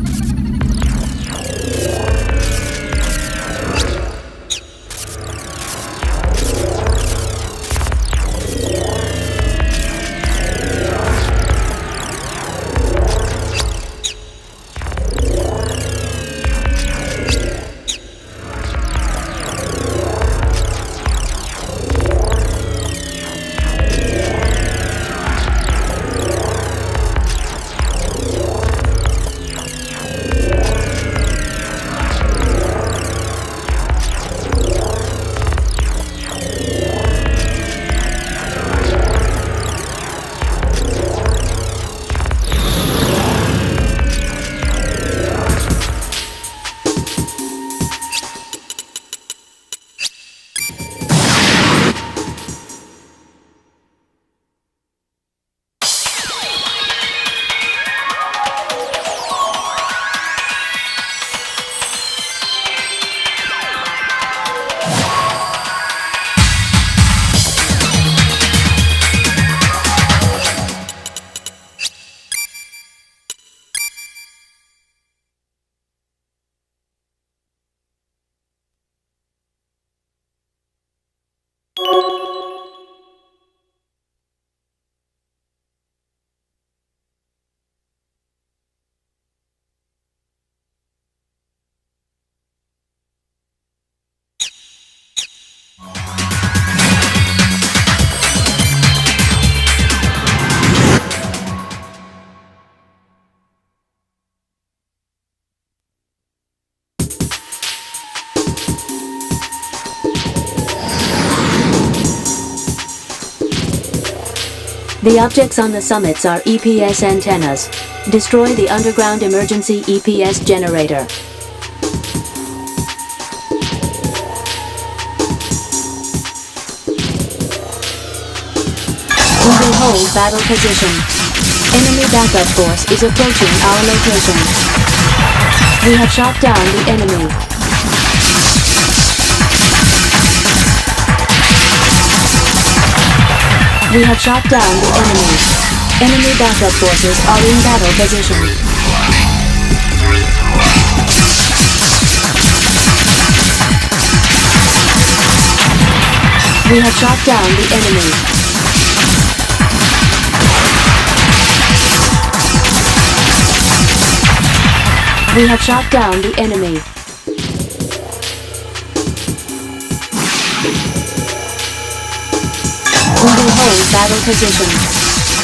The objects on the summits are EPS antennas. Destroy the underground emergency EPS generator. We will hold battle position. Enemy backup force is approaching our location. We have shot down the enemy. We have shot down the enemy. Enemy backup forces are in battle position. We have shot down the enemy. We have shot down the enemy. We will hold battle position.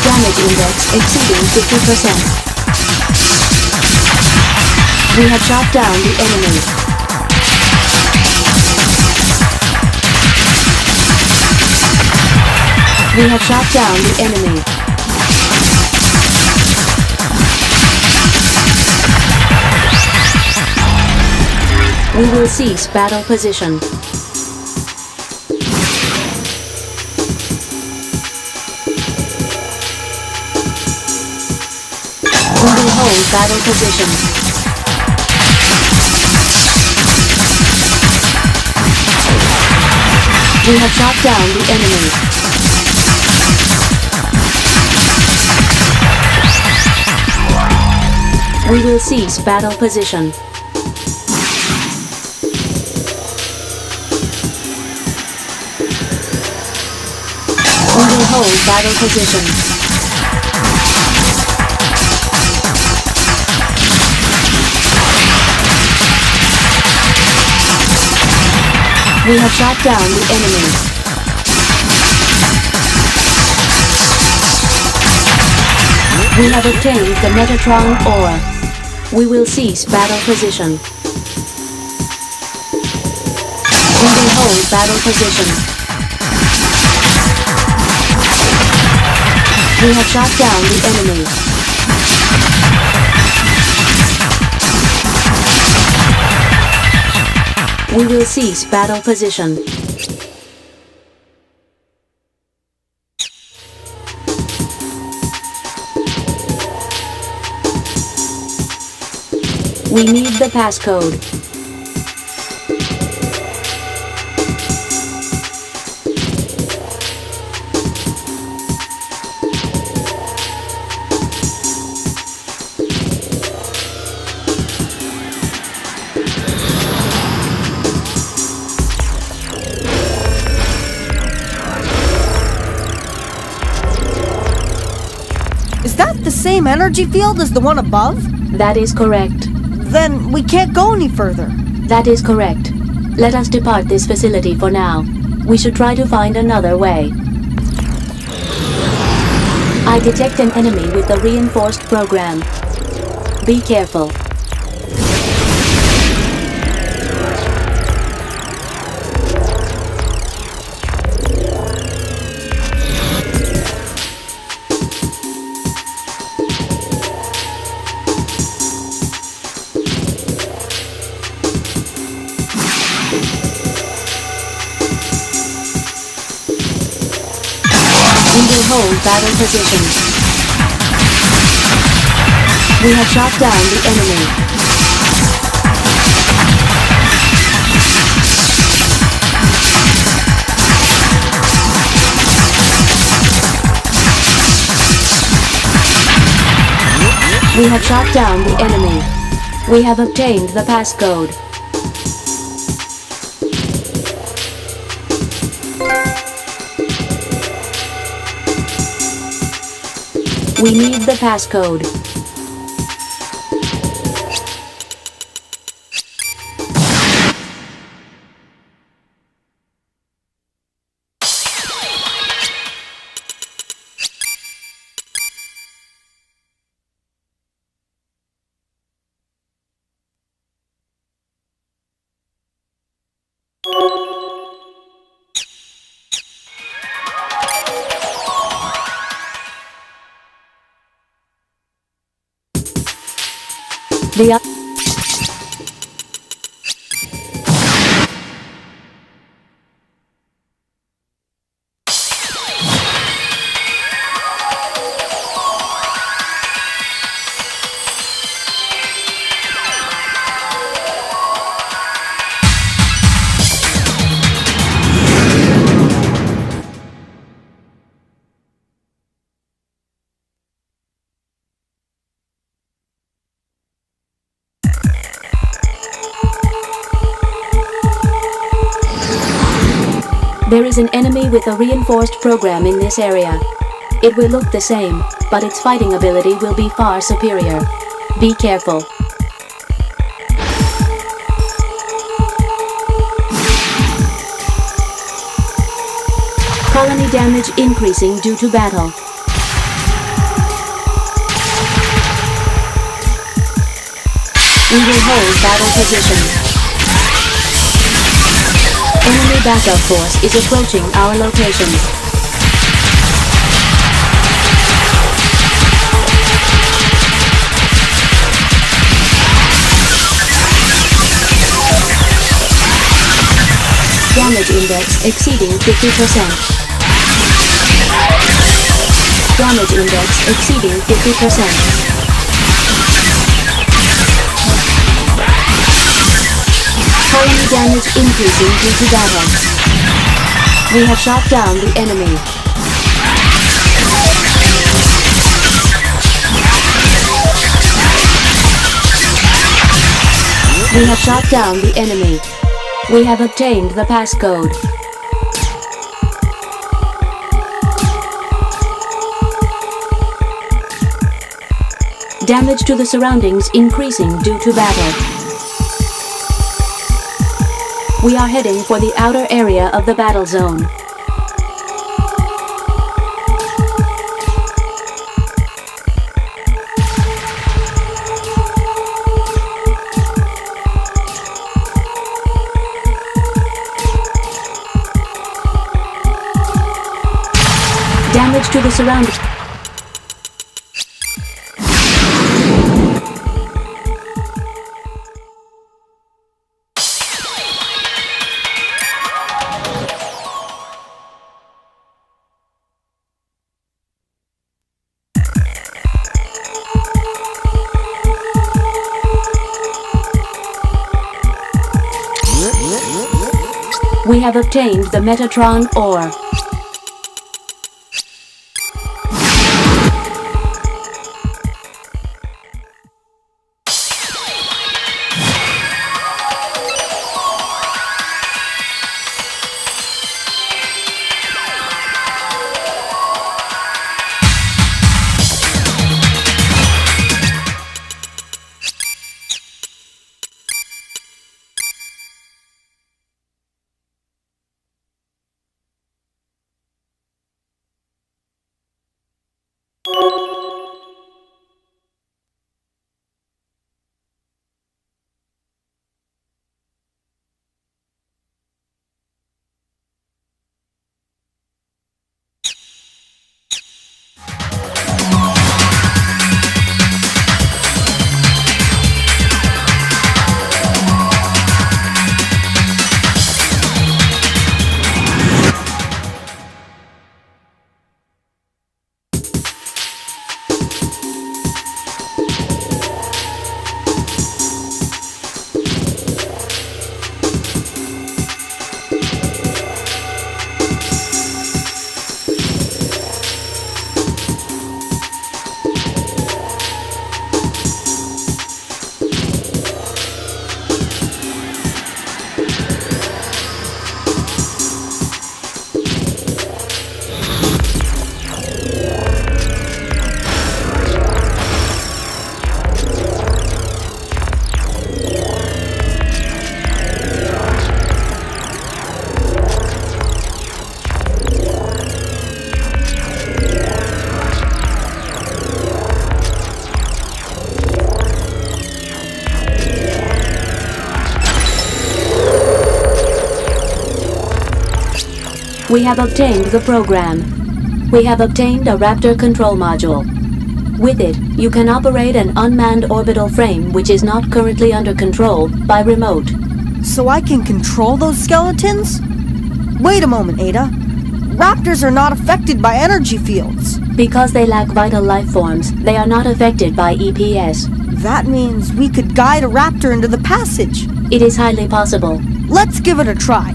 Damage index exceeding 50%. We have shot down the enemy. We have shot down the enemy. We will cease battle position. We will hold battle position. We have shot down the enemy. We will cease battle position. We will hold battle position. We have shot down the enemy. We have obtained the Metatron ore. We will cease battle position. We will hold battle position. We have shot down the enemy. We will cease battle position. We need the passcode. Is that the same energy field as the one above? That is correct. Then we can't go any further. That is correct. Let us depart this facility for now. We should try to find another way. I detect an enemy with the reinforced program. Be careful. We will hold battle position. We have shot down the enemy. We have shot down the enemy. We have obtained the passcode. We need the passcode. The There is an enemy with a reinforced program in this area. It will look the same, but its fighting ability will be far superior. Be careful. Colony damage increasing due to battle. We will hold battle position. Enemy backup force is approaching our location. Damage index exceeding 50%. Damage index exceeding 50%. Colony damage increasing due to battle. We have shot down the enemy. We have shot down the enemy. We have obtained the passcode. Damage to the surroundings increasing due to battle. We are heading for the outer area of the battle zone. Damage to the surroundings. We have obtained the Metatron ore. We have obtained the program. We have obtained a Raptor control module. With it, you can operate an unmanned orbital frame which is not currently under control by remote. So I can control those skeletons? Wait a moment, Ada. Raptors are not affected by energy fields. Because they lack vital life forms, they are not affected by EPS. That means we could guide a raptor into the passage. It is highly possible. Let's give it a try.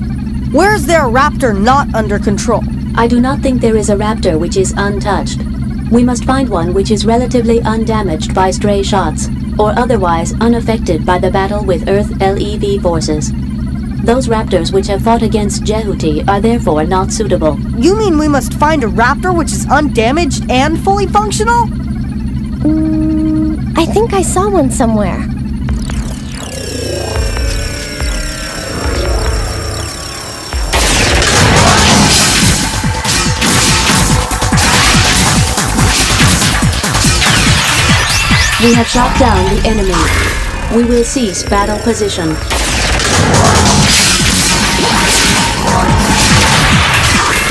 Where is there a raptor not under control? I do not think there is a raptor which is untouched. We must find one which is relatively undamaged by stray shots, or otherwise unaffected by the battle with Earth LEV forces. Those raptors which have fought against Jehuti are therefore not suitable. You mean we must find a raptor which is undamaged and fully functional? I think I saw one somewhere. We have shot down the enemy. We will cease battle position.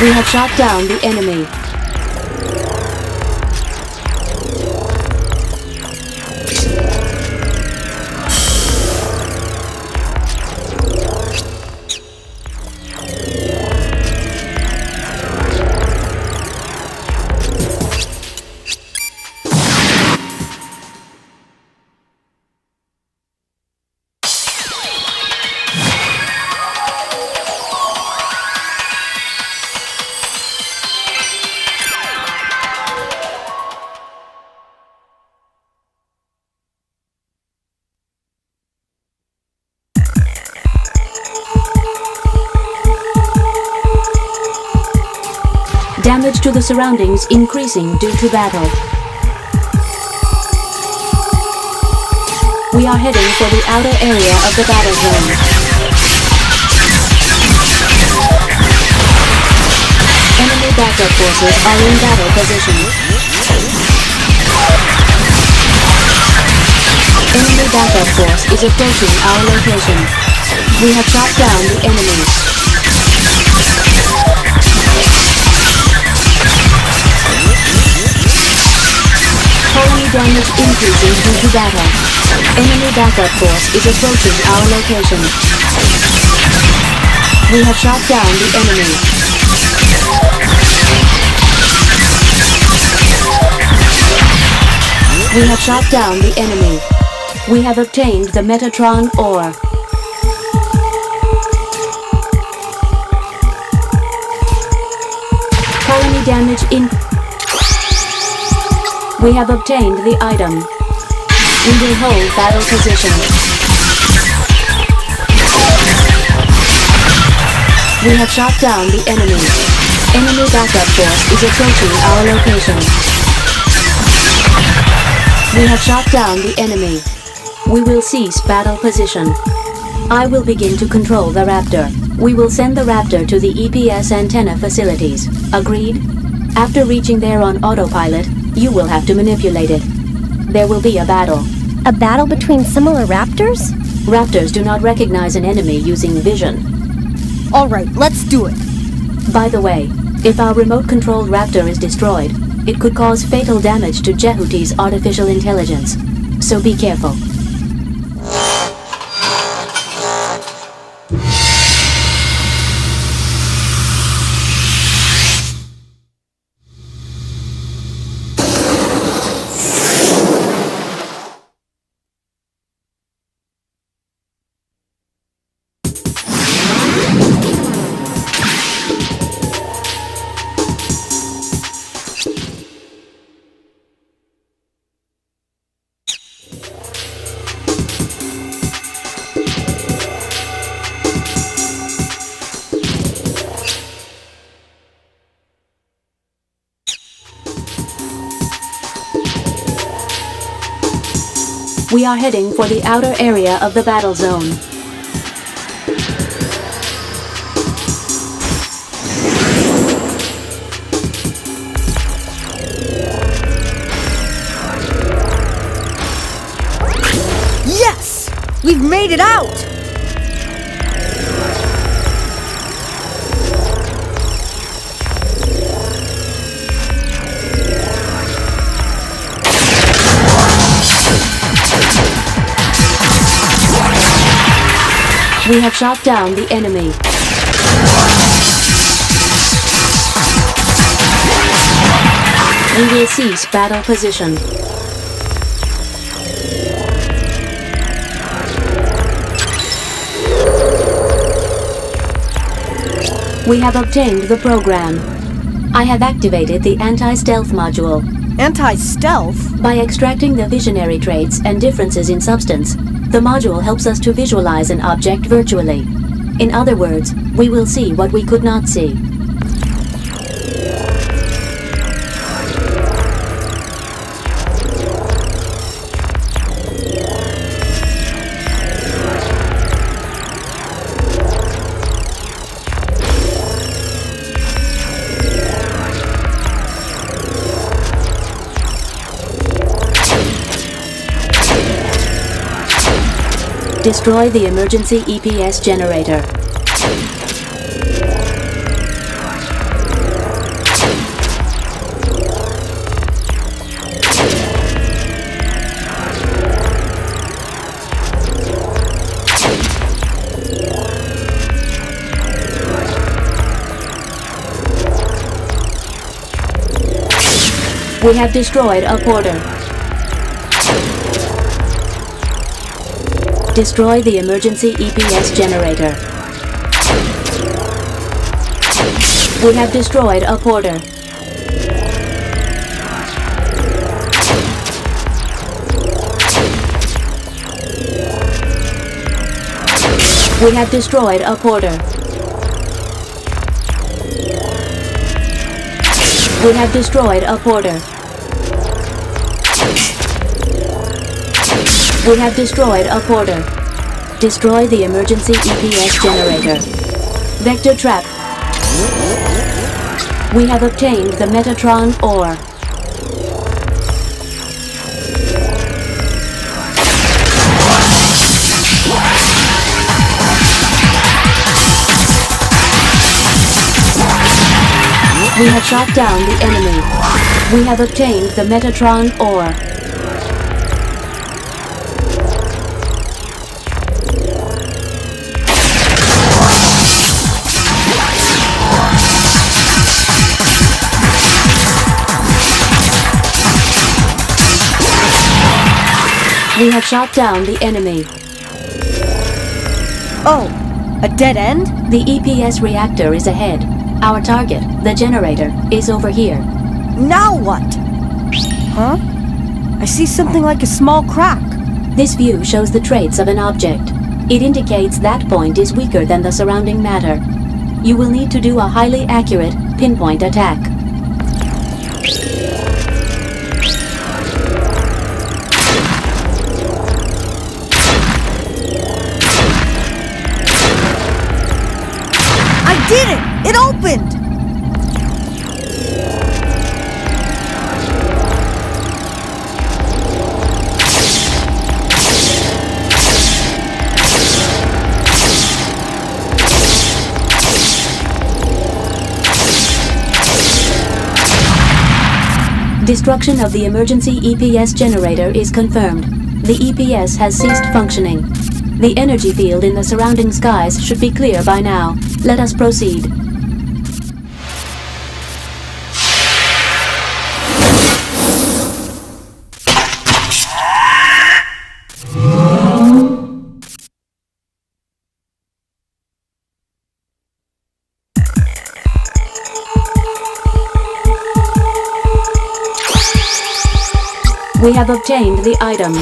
We have shot down the enemy. Damage to the surroundings increasing due to battle. We are heading for the outer area of the battle zone. Enemy backup forces are in battle position. Enemy backup force is approaching our location. We have shot down the enemy. Colony damage increasing due to battle. Enemy backup force is approaching our location. We have shot down the enemy. We have shot down the enemy. We have obtained the Metatron ore. Colony damage in... We have obtained the item. We will hold battle position. We have shot down the enemy. Enemy backup force is approaching our location. We have shot down the enemy. We will cease battle position. I will begin to control the Raptor. We will send the Raptor to the EPS antenna facilities. Agreed? After reaching there on autopilot, you will have to manipulate it. There will be a battle. A battle between similar raptors? Raptors do not recognize an enemy using vision. Alright, let's do it. By the way, if our remote-controlled Raptor is destroyed, it could cause fatal damage to Jehuti's artificial intelligence. So be careful. We are heading for the outer area of the battle zone. Yes! We've made it out! We have shot down the enemy. We will cease battle position. We have obtained the program. I have activated the anti-stealth module. Anti-stealth? By extracting the visionary traits and differences in substance, the module helps us to visualize an object virtually. In other words, we will see what we could not see. Destroy the emergency EPS generator. We have destroyed a porter. Destroy the emergency EPS generator. We have destroyed a porter. We have destroyed a porter. We have destroyed a porter. We have destroyed a porter. Destroy the emergency EPS generator. Vector trap. We have obtained the Metatron ore. We have shot down the enemy. We have obtained the Metatron ore. We have shot down the enemy. Oh, a dead end? The EPS reactor is ahead. Our target, the generator, is over here. Now what? Huh? I see something like a small crack. This view shows the traits of an object. It indicates that point is weaker than the surrounding matter. You will need to do a highly accurate, pinpoint attack. I did it! It opened! Destruction of the emergency EPS generator is confirmed. The EPS has ceased functioning. The energy field in the surrounding skies should be clear by now. Let us proceed. We have obtained the item.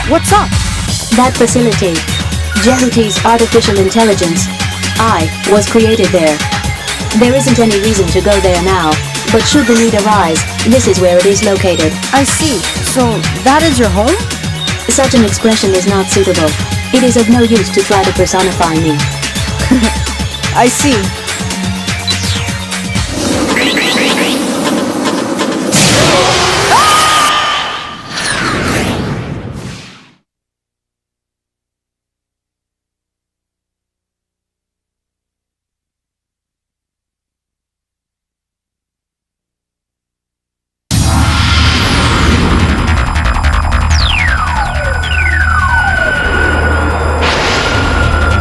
What's up? That facility, Jehuti's artificial intelligence, was created there. There isn't any reason to go there now, but should the need arise, this is where it is located. I see. So, that is your home? Such an expression is not suitable. It is of no use to try to personify me. I see.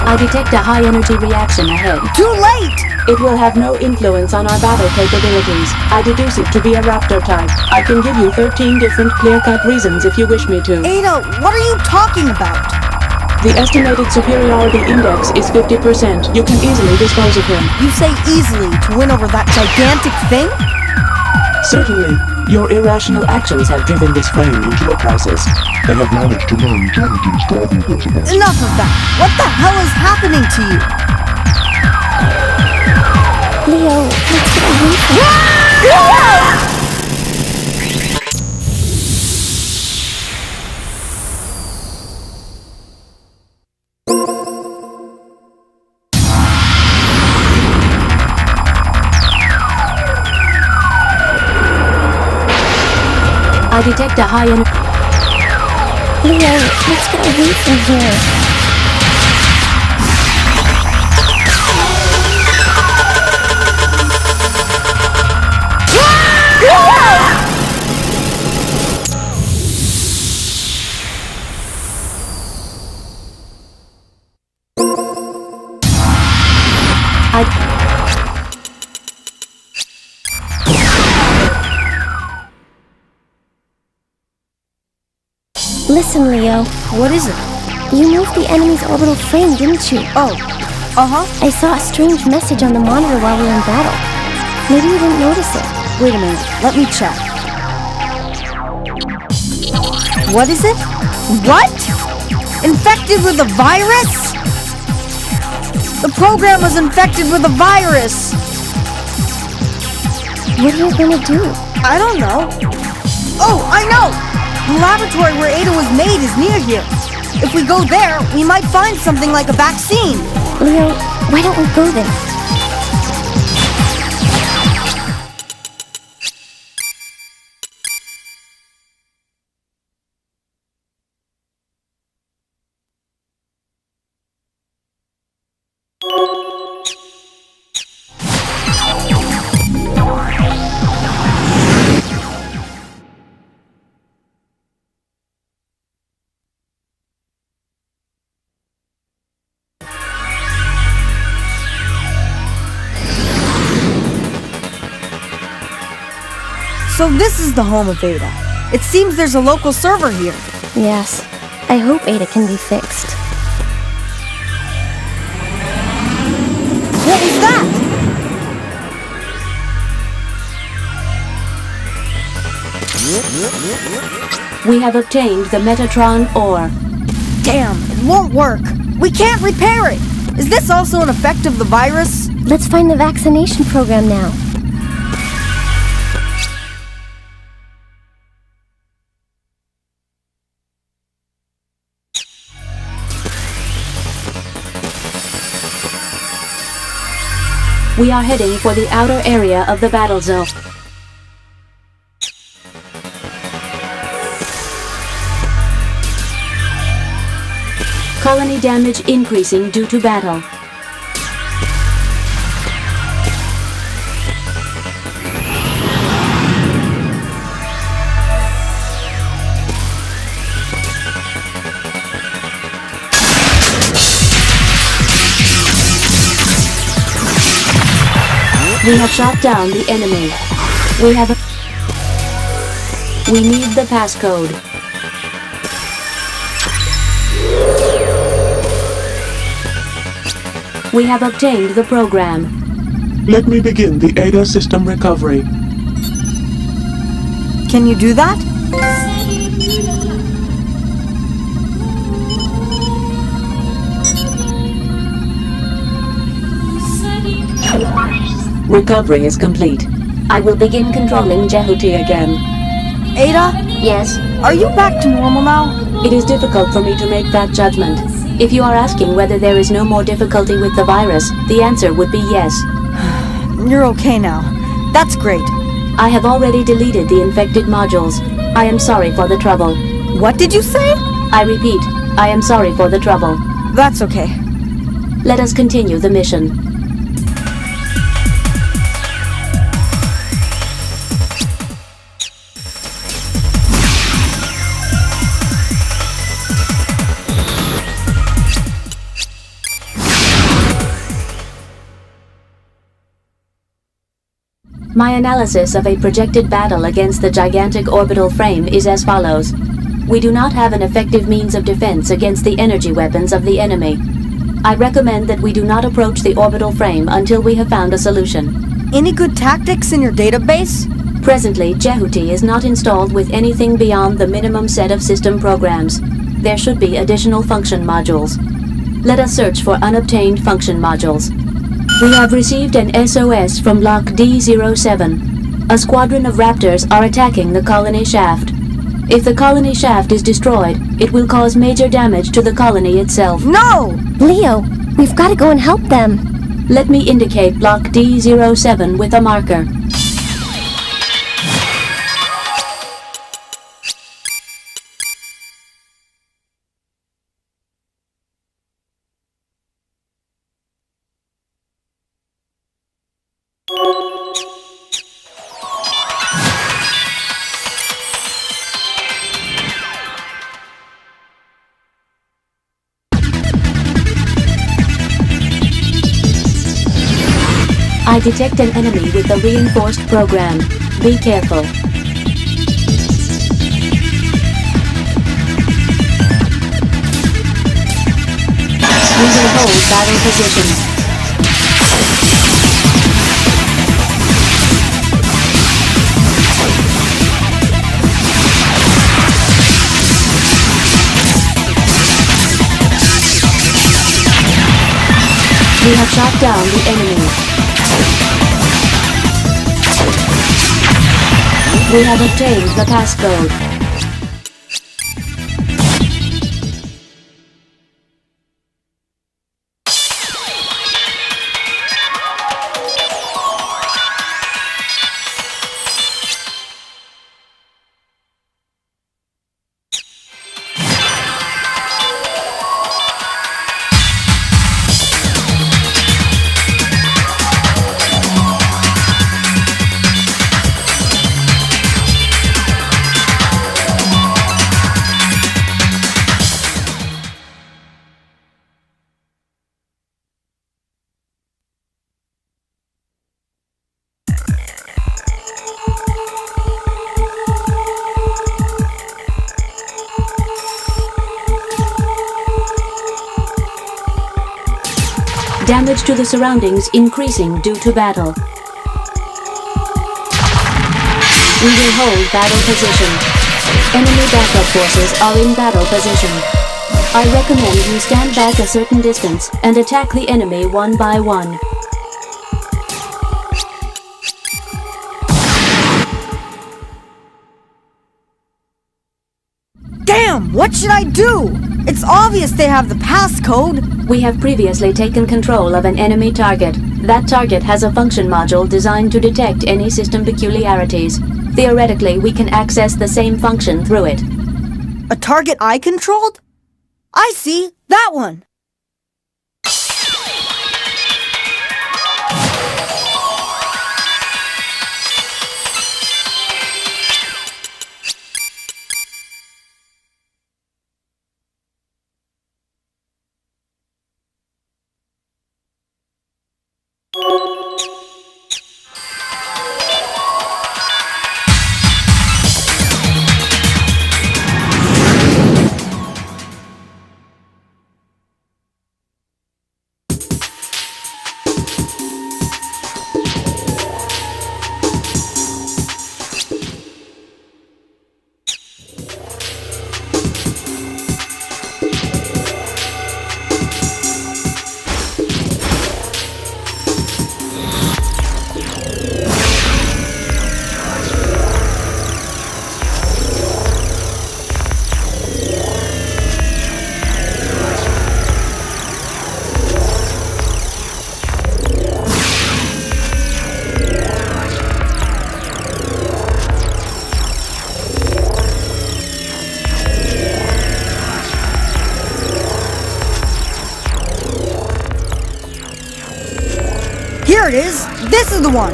I detect a high-energy reaction ahead. Too late! It will have no influence on our battle capabilities. I deduce it to be a raptor type. I can give you 13 different clear-cut reasons if you wish me to. Ada, what are you talking about? The estimated superiority index is 50%. You can easily dispose of him. You say easily to win over that gigantic thing? Certainly. Your irrational actions have driven this frame into a crisis. They have managed to learn Jehuti's driving principles. Enough of that! What the hell is happening to you? Leo, let's get away from I detect a high energy. Leo, let's get away from here. Listen, Leo. What is it? You moved the enemy's orbital frame, didn't you? Oh, uh-huh. I saw a strange message on the monitor while we were in battle. Maybe you didn't notice it. Wait a minute, let me check. What is it? What? Infected with a virus? The program was infected with a virus! What are you gonna do? I don't know. Oh, I know! The laboratory where Ada was made is near here. If we go there, we might find something like a vaccine. Leo, why don't we go there? So this is the home of Ada. It seems there's a local server here. Yes. I hope Ada can be fixed. What was that? We have obtained the Metatron ore. Damn, it won't work. We can't repair it. Is this also an effect of the virus? Let's find the vaccination program now. We are heading for the outer area of the battle zone. Colony damage increasing due to battle. We have shot down the enemy. We need the passcode. We have obtained the program. Let me begin the Ada system recovery. Can you do that? Recovery is complete. I will begin controlling Jehuti again. Ada? Yes? Are you back to normal now? It is difficult for me to make that judgment. If you are asking whether there is no more difficulty with the virus, the answer would be yes. You're okay now. That's great. I have already deleted the infected modules. I am sorry for the trouble. What did you say? I repeat, I am sorry for the trouble. That's okay. Let us continue the mission. My analysis of a projected battle against the gigantic orbital frame is as follows. We do not have an effective means of defense against the energy weapons of the enemy. I recommend that we do not approach the orbital frame until we have found a solution. Any good tactics in your database? Presently, Jehuti is not installed with anything beyond the minimum set of system programs. There should be additional function modules. Let us search for unobtained function modules. We have received an SOS from Block D07. A squadron of raptors are attacking the colony shaft. If the colony shaft is destroyed, it will cause major damage to the colony itself. No! Leo, we've got to go and help them. Let me indicate Block D07 with a marker. I detect an enemy with a reinforced program. Be careful. We will hold battle positions. We have shot down the enemy. We have obtained the passcode. Damage to the surroundings increasing due to battle. We will hold battle position. Enemy backup forces are in battle position. I recommend you stand back a certain distance and attack the enemy one by one. Damn, what should I do? It's obvious they have the passcode. We have previously taken control of an enemy target. That target has a function module designed to detect any system peculiarities. Theoretically, we can access the same function through it. A target I controlled? I see, that one. This is the one!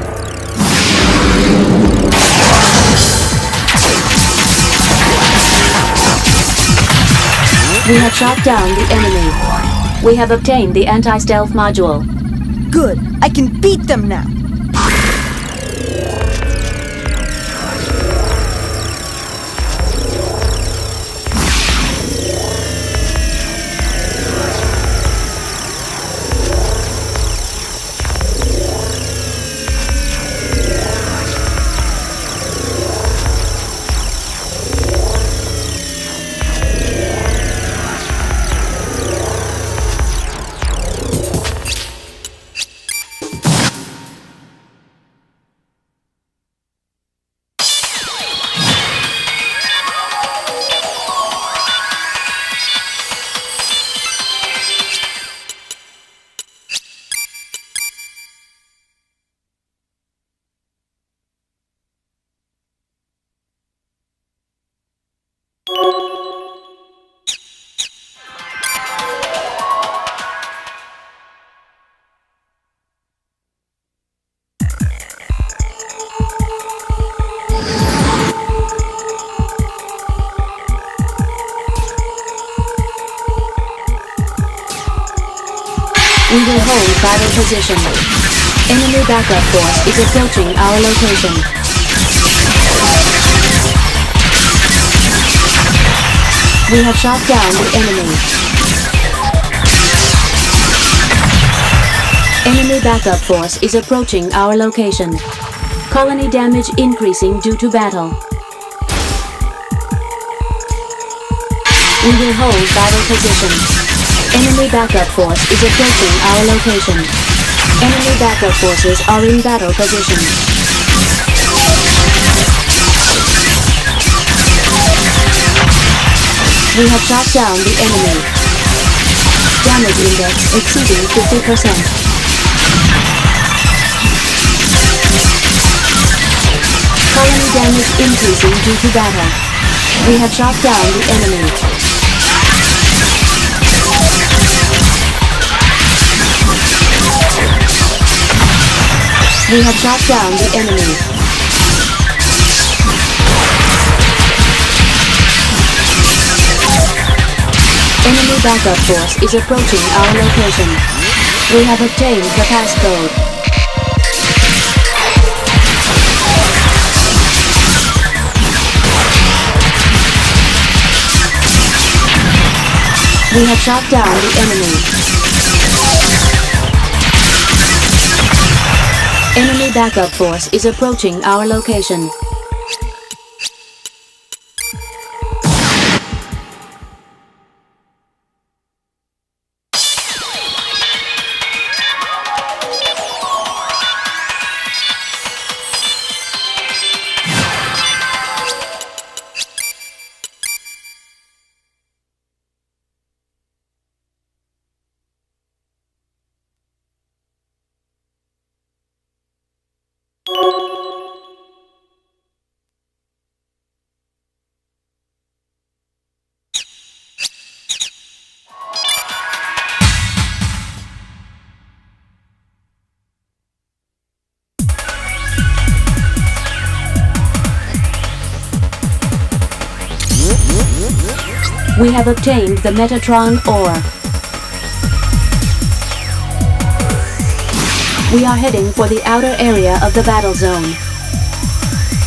We have shot down the enemy. We have obtained the anti-stealth module. Good. I can beat them now. We will hold battle position. Enemy backup force is approaching our location. We have shot down the enemy. Enemy backup force is approaching our location. Colony damage increasing due to battle. We will hold battle position. Enemy backup force is approaching our location. Enemy backup forces are in battle position. We have shot down the enemy. Damage index exceeding 50%. Colony damage increasing due to battle. We have shot down the enemy. We have shot down the enemy. Enemy backup force is approaching our location. We have obtained the passcode. We have shot down the enemy. Enemy backup force is approaching our location. We have obtained the Metatron ore. We are heading for the outer area of the battle zone.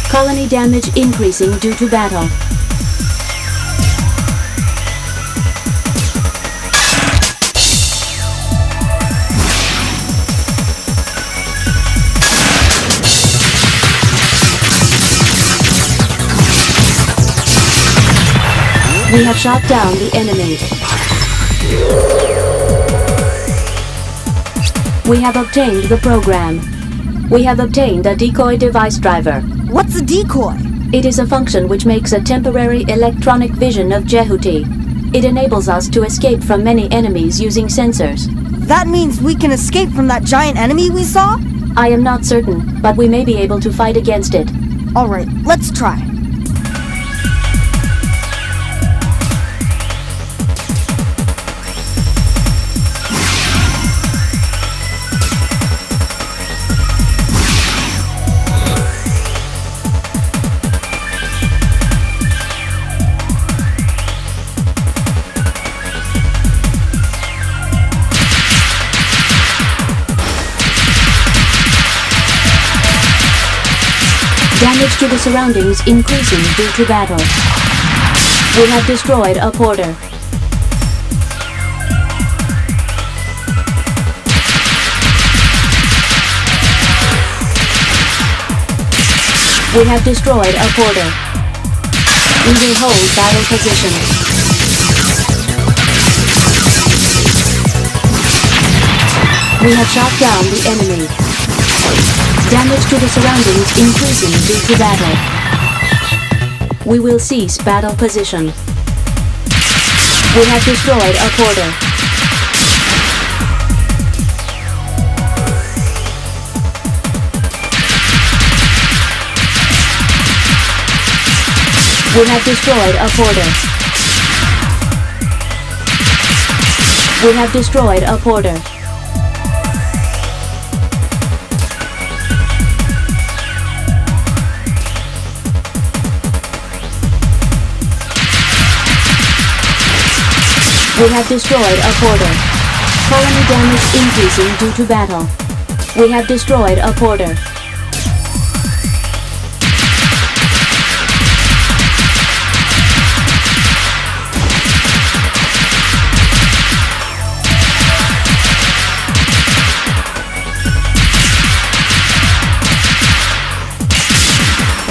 Colony damage increasing due to battle. We have shot down the enemy. We have obtained the program. We have obtained a decoy device driver. What's a decoy? It is a function which makes a temporary electronic vision of Jehuti. It enables us to escape from many enemies using sensors. That means we can escape from that giant enemy we saw? I am not certain, but we may be able to fight against it. Alright, let's try. Damage to the surroundings increasing due to battle. We have destroyed a porter. We have destroyed a porter. We will hold battle position. We have shot down the enemy. Damage to the surroundings increasing due to battle. We will cease battle position. We have destroyed a porter. We have destroyed a porter. We have destroyed a porter. We have destroyed a porter. Colony damage increasing due to battle. We have destroyed a porter.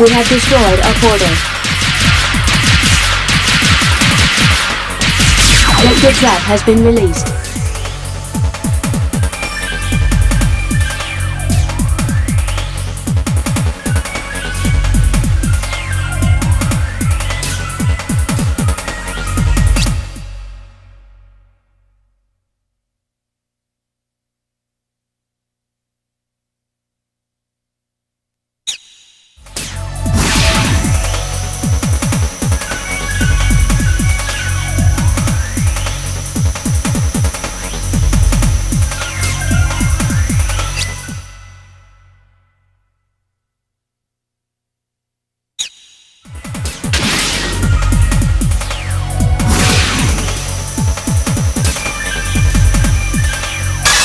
We have destroyed a porter. Vector trap has been released.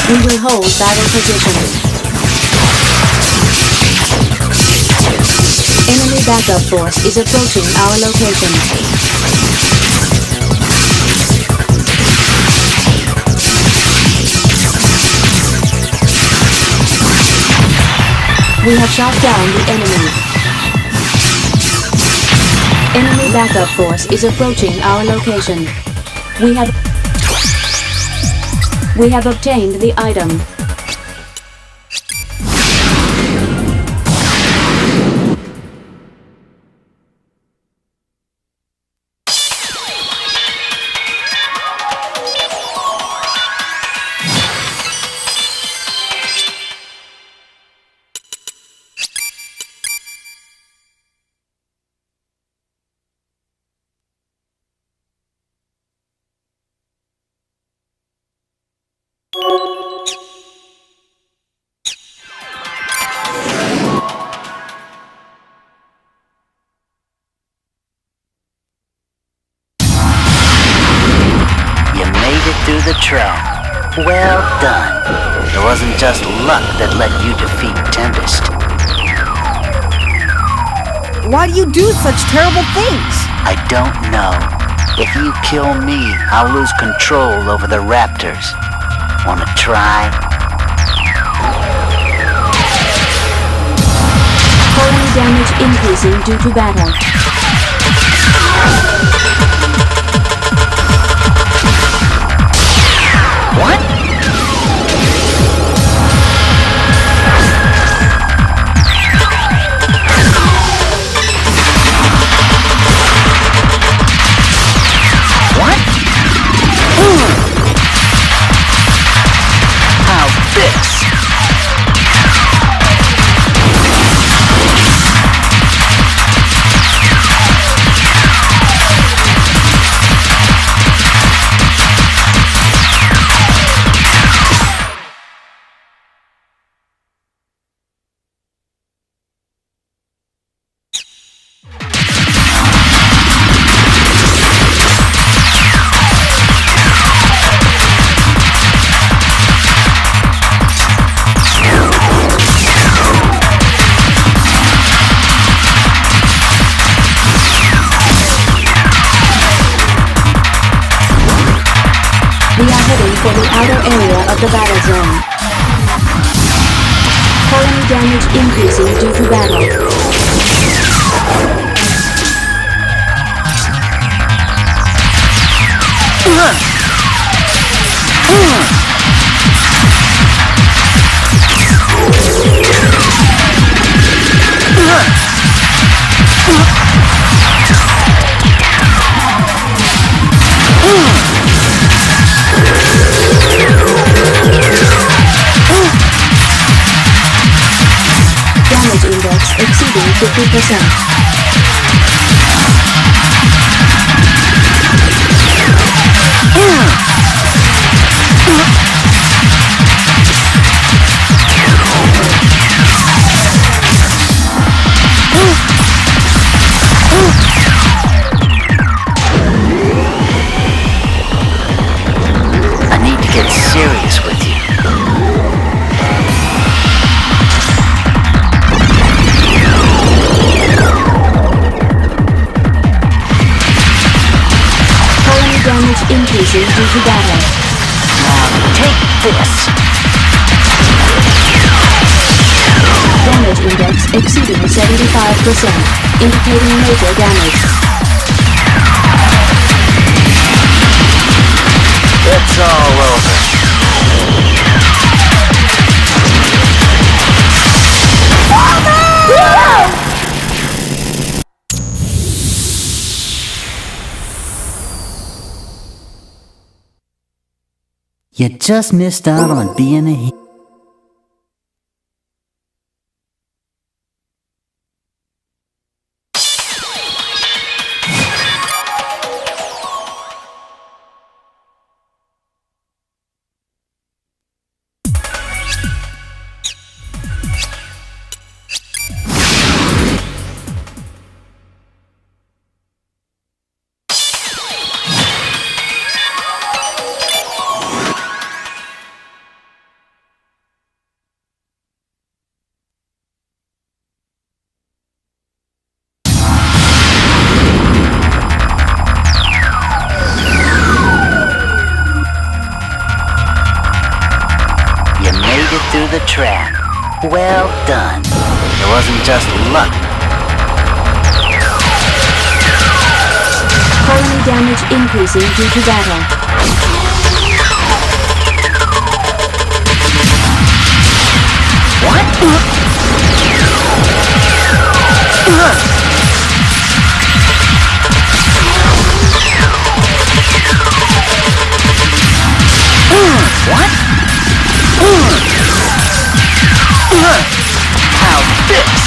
We will hold battle position. Enemy backup force is approaching our location. We have shot down the enemy. Enemy backup force is approaching our location. We have obtained the item. Through the trap. Well done. It wasn't just luck that let you defeat Tempest. Why do you do such terrible things? I don't know. If you kill me, I'll lose control over the raptors. Wanna try? Colony damage increasing due to battle. What? What? How's this? for the outer area of the battle zone. Colony damage increasing due to battle. Damage index exceeding 50%. I need to get serious with you. Colony damage increasing due to battle. Now, take this. Damage index exceeding 75%, indicating major damage. It's all over. You just missed out on being a hero. Through the trap. Well done. It wasn't just luck. Colony damage increasing due to battle. How's this?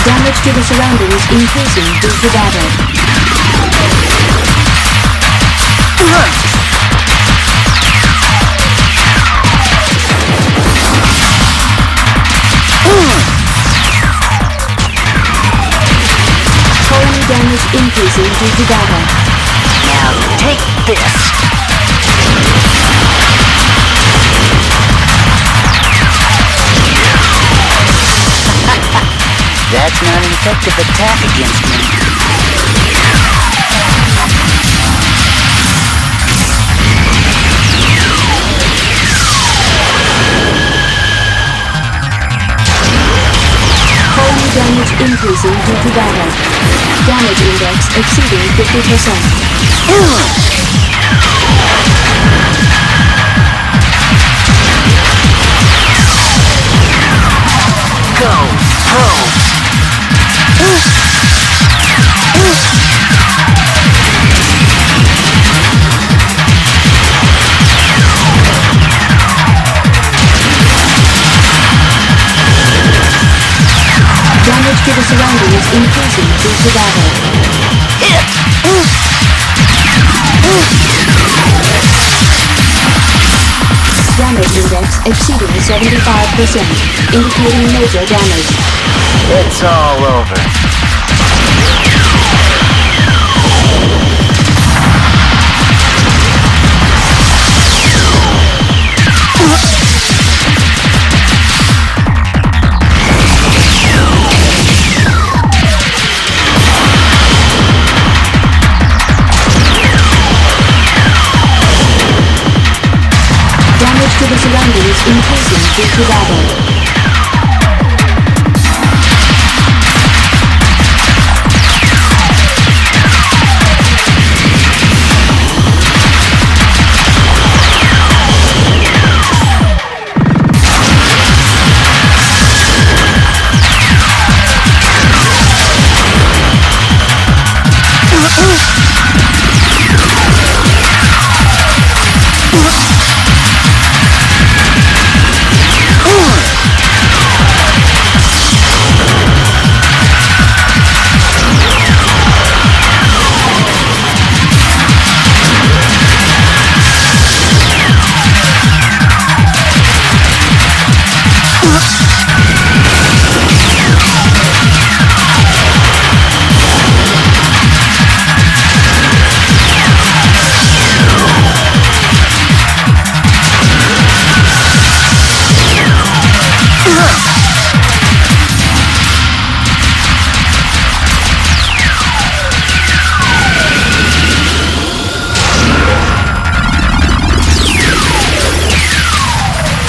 Damage to the surroundings increasing due to battle. Colony damage increasing due to battle. Now take this. That's not an effective attack against me. Colony damage increasing due to battle. Damage index exceeding 50%. Go, probes! Damage to the surroundings increasing due to battle. Damage index exceeding 75%, indicating major damage. It's all over. due to battle.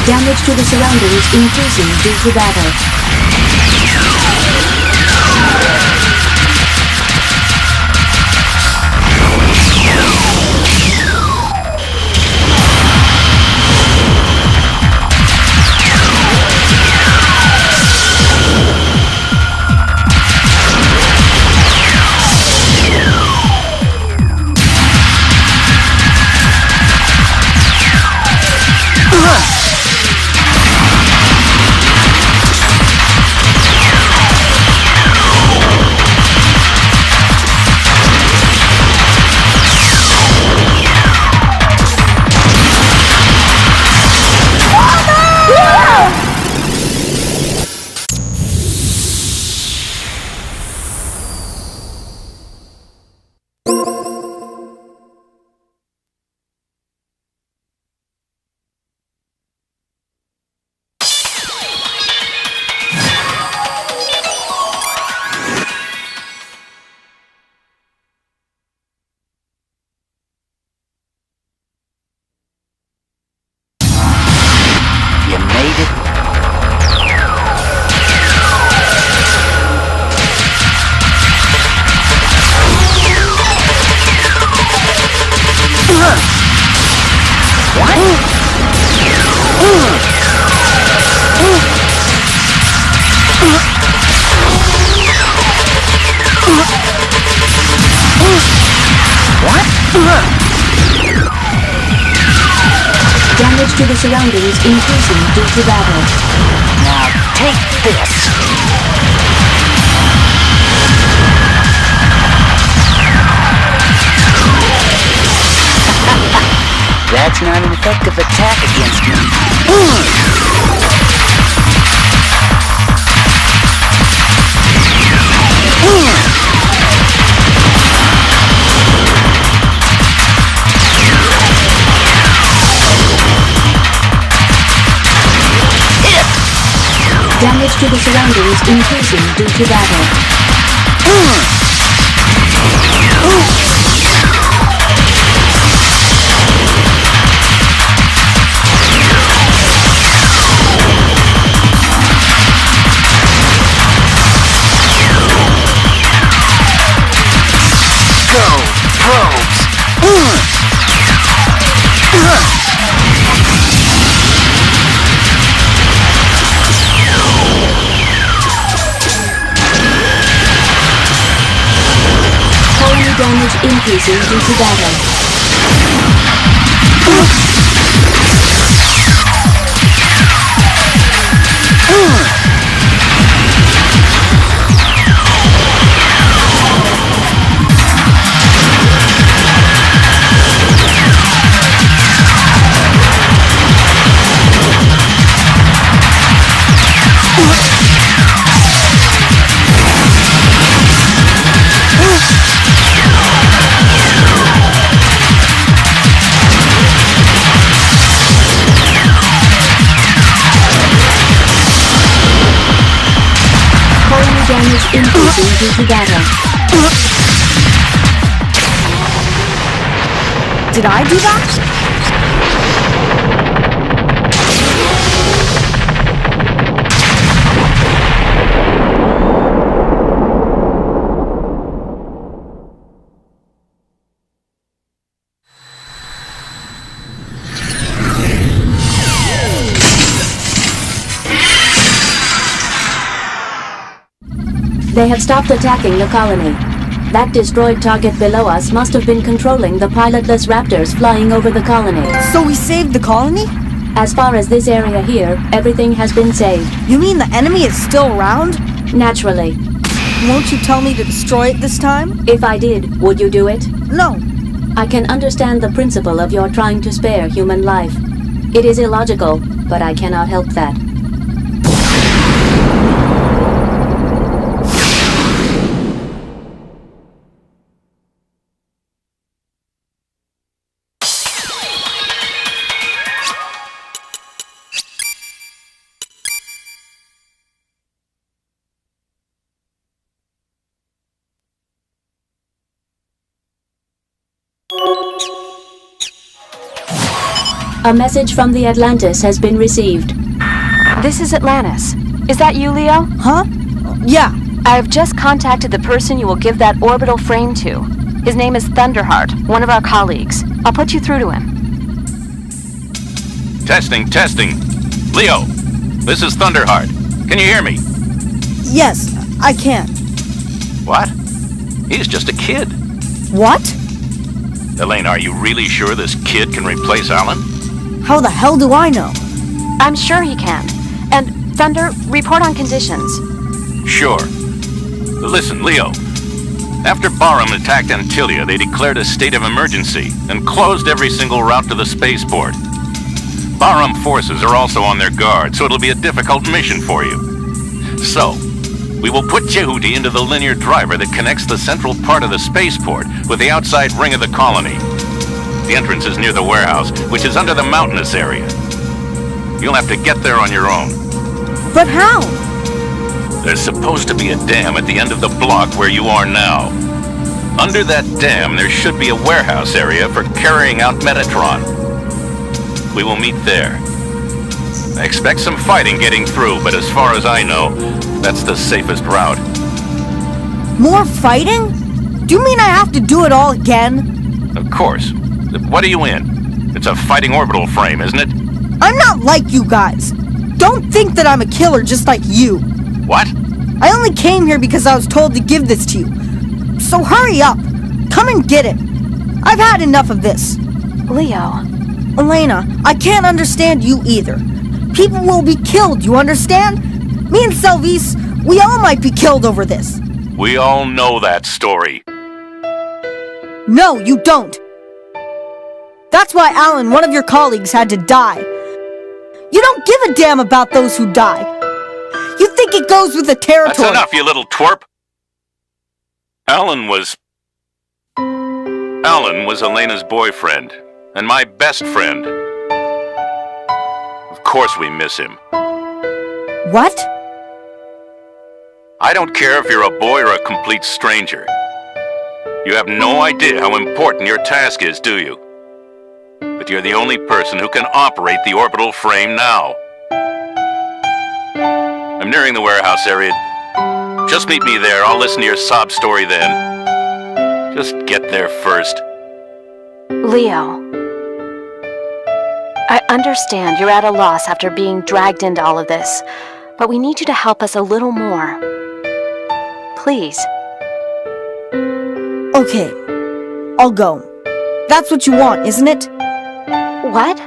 Damage to the surroundings increasing due to battle. You made it? Damage to the surroundings increasing due to battle. Now take this! That's not an effective attack against me. Damage to the surroundings increasing due to battle. Go, probes! Damage increasing due to battle. Damage increasing due to battle. Did I do that? They have stopped attacking the colony. That destroyed target below us must have been controlling the pilotless raptors flying over the colony. So we saved the colony? As far as this area here, everything has been saved. You mean the enemy is still around? Naturally. Won't you tell me to destroy it this time? If I did, would you do it? No. I can understand the principle of your trying to spare human life. It is illogical, but I cannot help that. A message from the Atlantis has been received. This is Atlantis. Is that you, Leo? Huh? Yeah. I have just contacted the person you will give that orbital frame to. His name is Thunderheart, one of our colleagues. I'll put you through to him. Testing. Leo, this is Thunderheart. Can you hear me? Yes, I can. What? He's just a kid. What? Elena, are you really sure this kid can replace Alan? How the hell do I know? I'm sure he can. And, Thunder, report on conditions. Sure. Listen, Leo. After Barum attacked Antilia, they declared a state of emergency and closed every single route to the spaceport. Barum forces are also on their guard, so it'll be a difficult mission for you. So, we will put Jehuti into the linear driver that connects the central part of the spaceport with the outside ring of the colony. The entrance is near the warehouse, which is under the mountainous area. You'll have to get there on your own. But how? There's supposed to be a dam at the end of the block where you are now. Under that dam, there should be a warehouse area for carrying out Metatron. We will meet there. I expect some fighting getting through, but as far as I know, that's the safest route. More fighting? Do you mean I have to do it all again? Of course. What are you in? It's a fighting orbital frame, isn't it? I'm not like you guys. Don't think that I'm a killer just like you. What? I only came here because I was told to give this to you. So hurry up. Come and get it. I've had enough of this. Leo. Elena, I can't understand you either. People will be killed, you understand? Me and Selvis, we all might be killed over this. We all know that story. No, you don't. That's why Alan, one of your colleagues, had to die. You don't give a damn about those who die. You think it goes with the territory. That's enough, you little twerp. Alan was Elena's boyfriend, and my best friend. Of course we miss him. What? I don't care if you're a boy or a complete stranger. You have no idea how important your task is, do you? But you're the only person who can operate the orbital frame now. I'm nearing the warehouse area. Just meet me there. I'll listen to your sob story then. Just get there first. Leo. I understand you're at a loss after being dragged into all of this, but we need you to help us a little more. Please. Okay, I'll go. That's what you want, isn't it? What?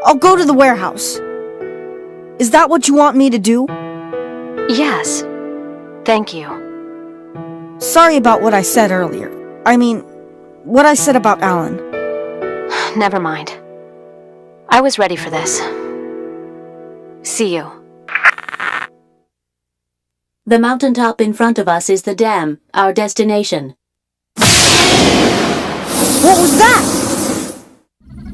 I'll go to the warehouse. Is that what you want me to do? Yes. Thank you. Sorry about what I said earlier. I mean, what I said about Alan. Never mind. I was ready for this. See you. The mountaintop in front of us is the dam, our destination. What was that?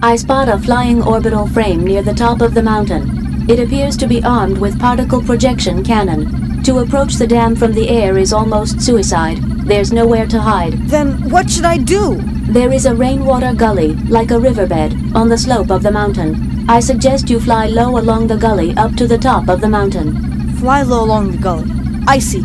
I spot a flying orbital frame near the top of the mountain. It appears to be armed with particle projection cannon. To approach the dam from the air is almost suicide. There's nowhere to hide. Then what should I do? There is a rainwater gully, like a riverbed, on the slope of the mountain. I suggest you fly low along the gully up to the top of the mountain. Fly low along the gully. I see.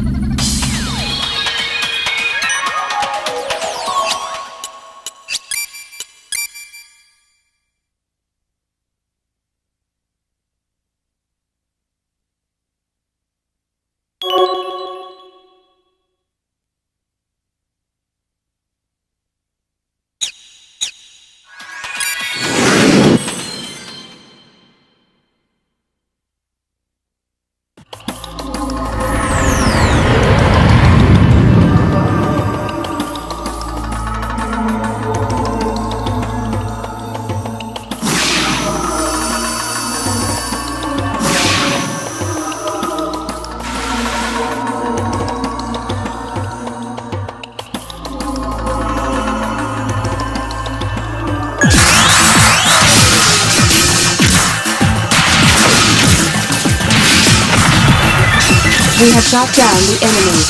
We have shot down the enemy.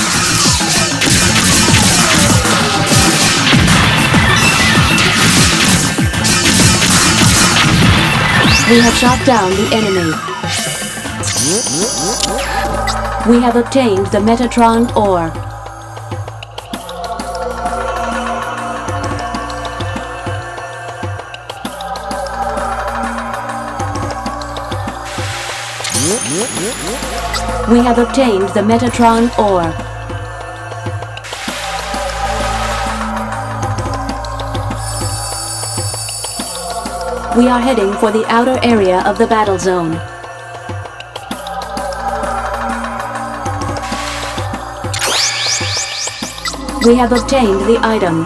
We have shot down the enemy. We have obtained the Metatron ore. We have obtained the Metatron ore. We are heading for the outer area of the battle zone. We have obtained the item.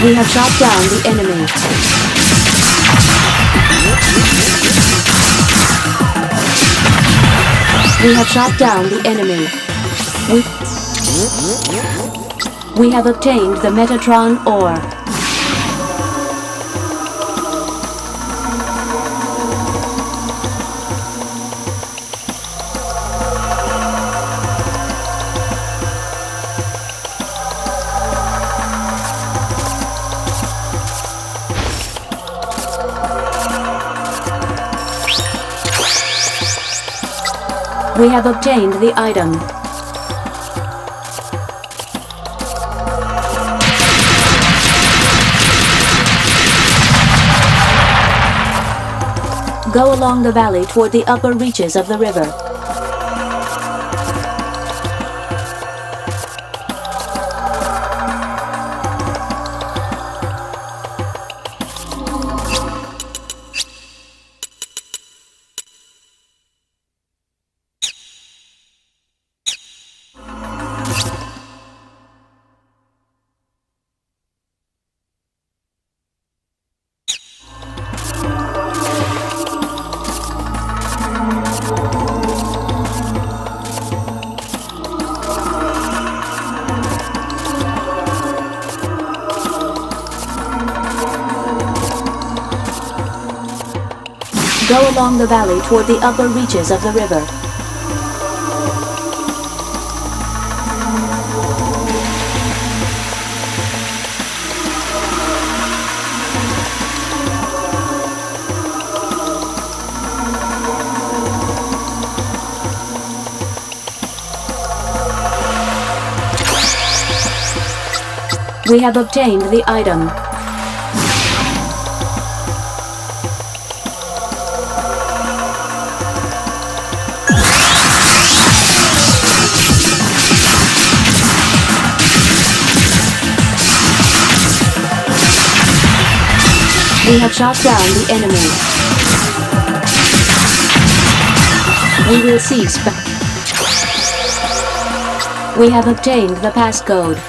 We have shot down the enemy. We have shot down the enemy. We have obtained the Metatron ore. We have obtained the item. Go along the valley toward the upper reaches of the river. Go along the valley toward the upper reaches of the river. We have obtained the item. We have shot down the enemy. We will cease. We have obtained the passcode.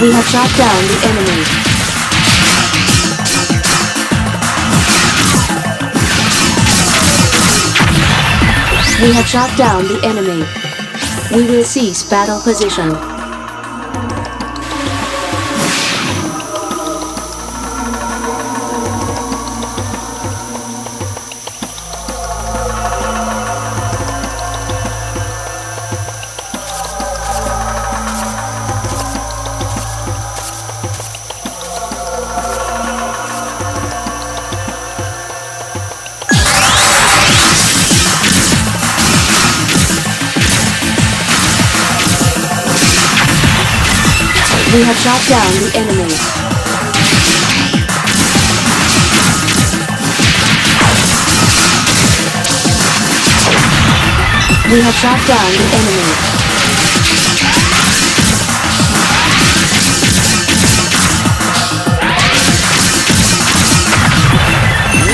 We have shot down the enemy. We have shot down the enemy. We will cease battle position. We have shot down the enemy. We have shot down the enemy.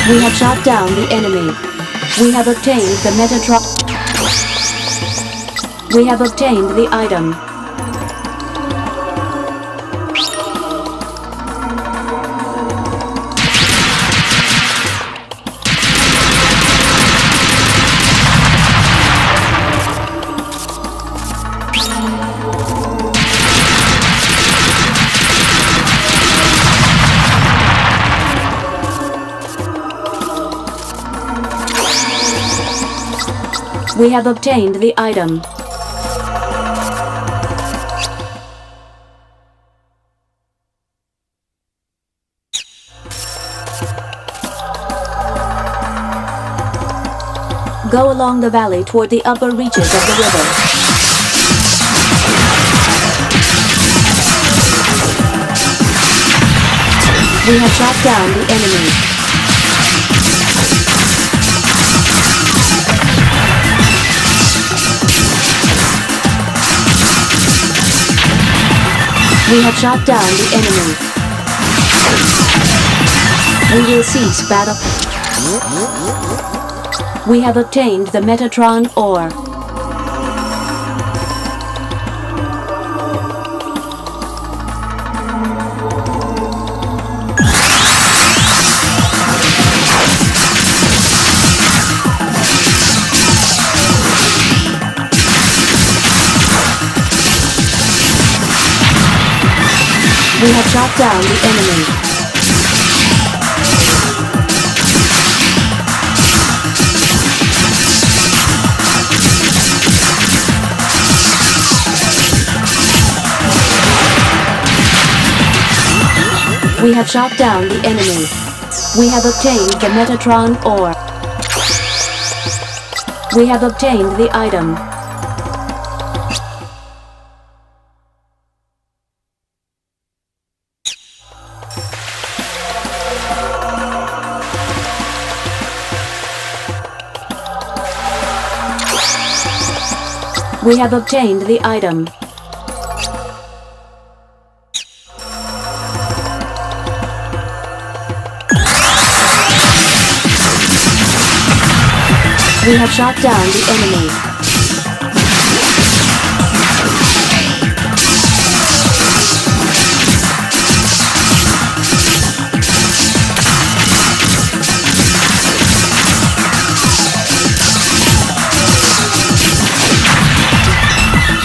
We have shot down the enemy. We have obtained the Metatron. We have obtained the item. We have obtained the item. Go along the valley toward the upper reaches of the river. We have shot down the enemy. We have shot down the enemy. We will cease battle. We have obtained the Metatron ore. We have shot down the enemy. We have shot down the enemy. We have obtained the Metatron ore. We have obtained the item. We have obtained the item. We have shot down the enemy.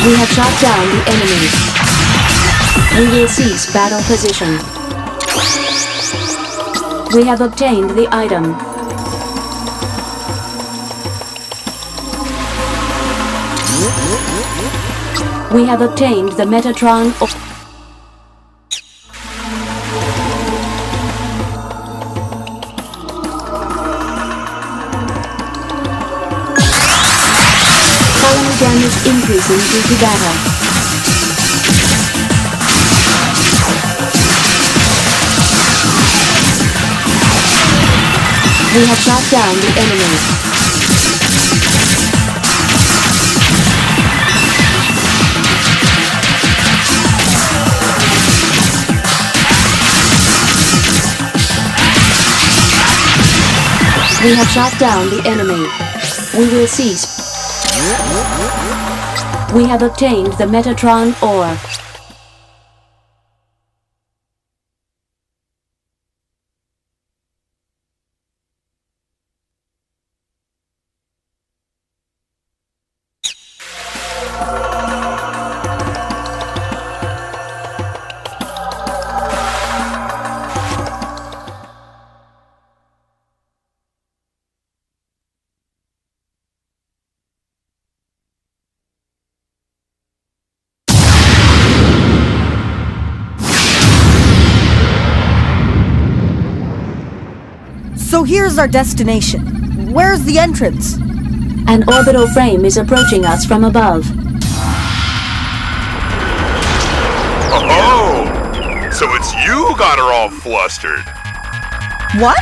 We have shot down the enemy. We will cease battle position. We have obtained the item. We have obtained the Metatron. Colony damage increasing due to battle. We have shot down the enemy. We have shot down the enemy. We will cease. We have obtained the Metatron ore. So here's our destination. Where's the entrance? An orbital frame is approaching us from above. Oh! You got her all flustered. What?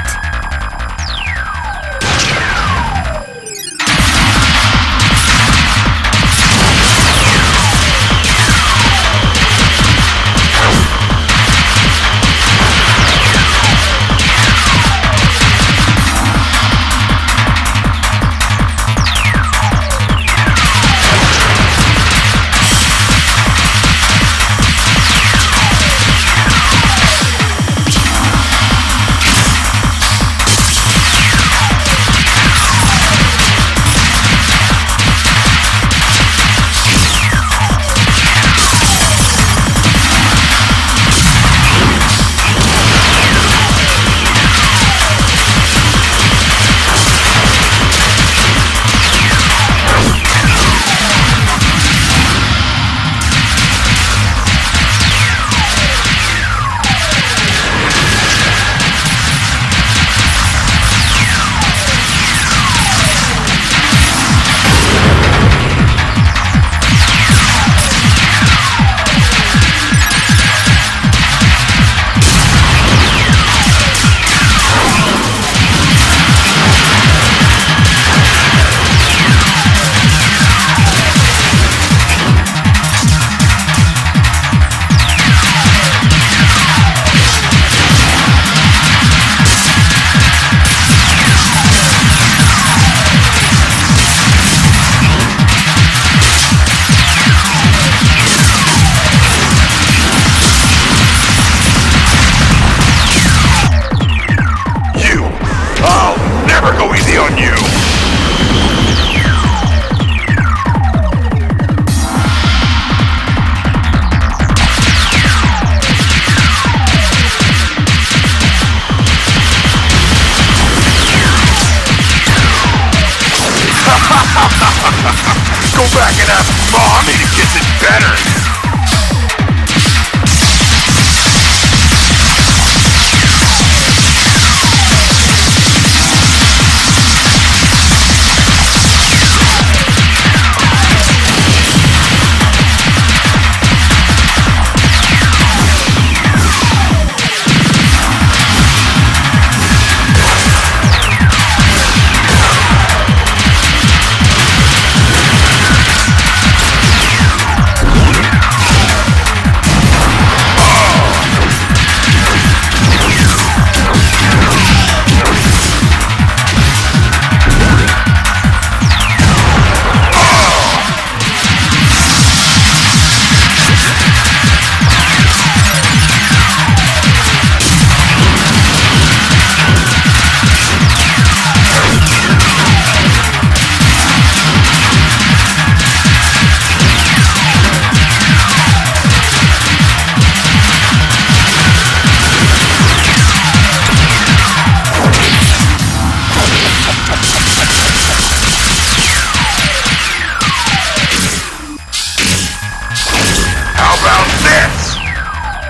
Go back and ask Mommy to get it better.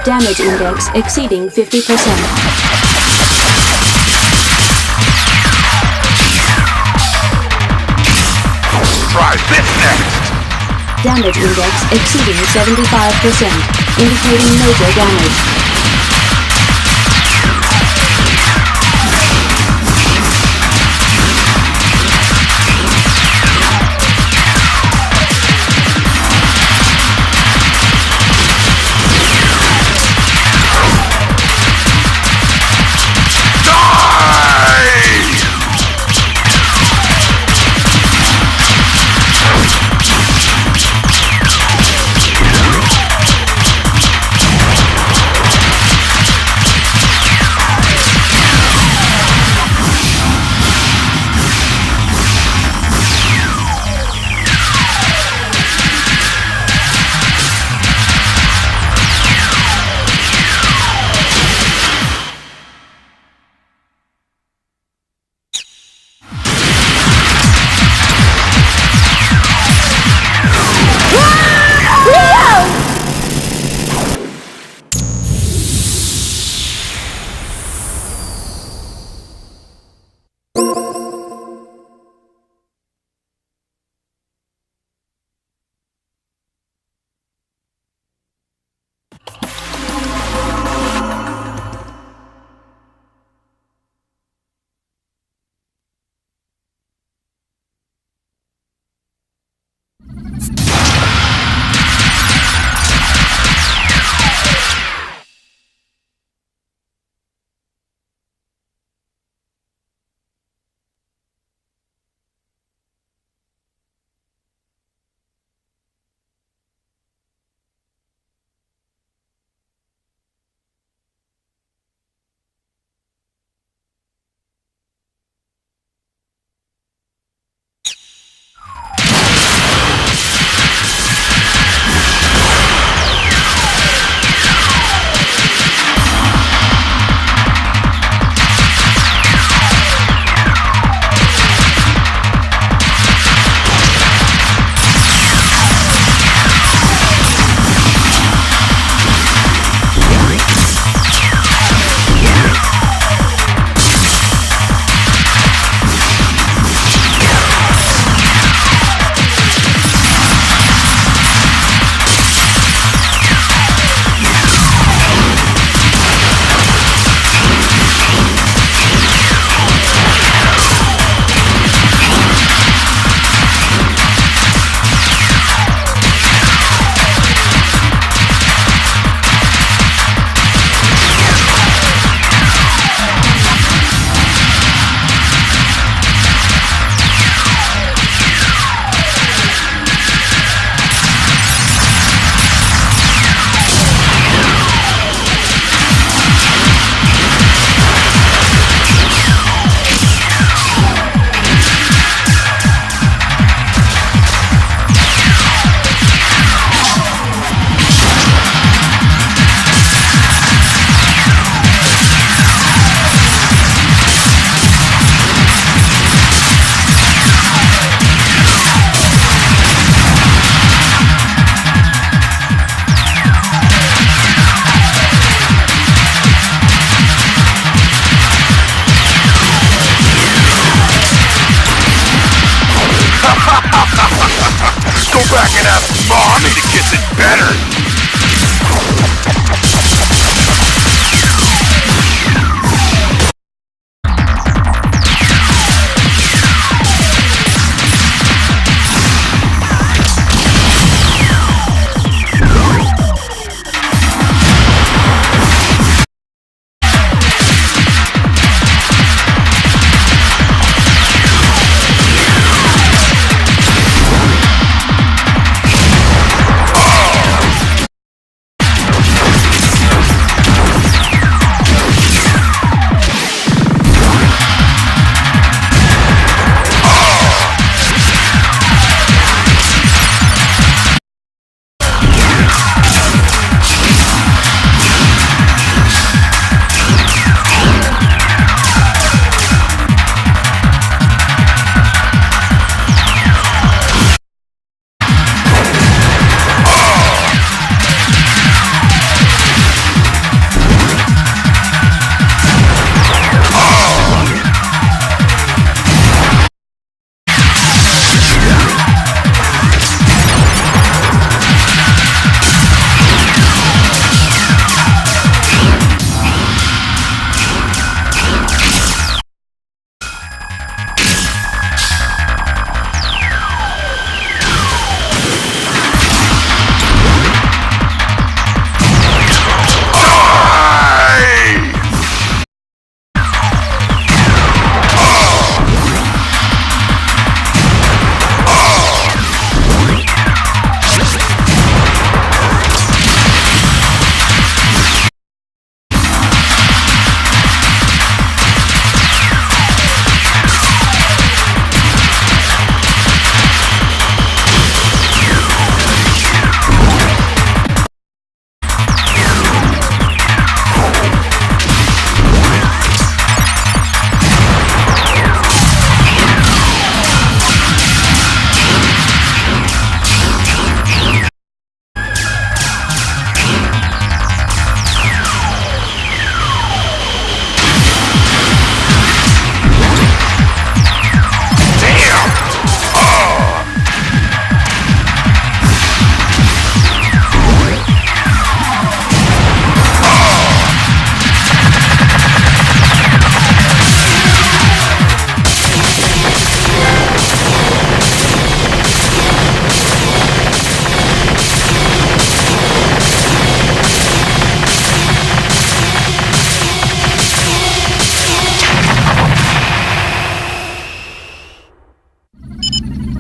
Damage index exceeding 50%. Try this next! Damage index exceeding 75%, indicating major damage. and ask Mommy to kiss it better!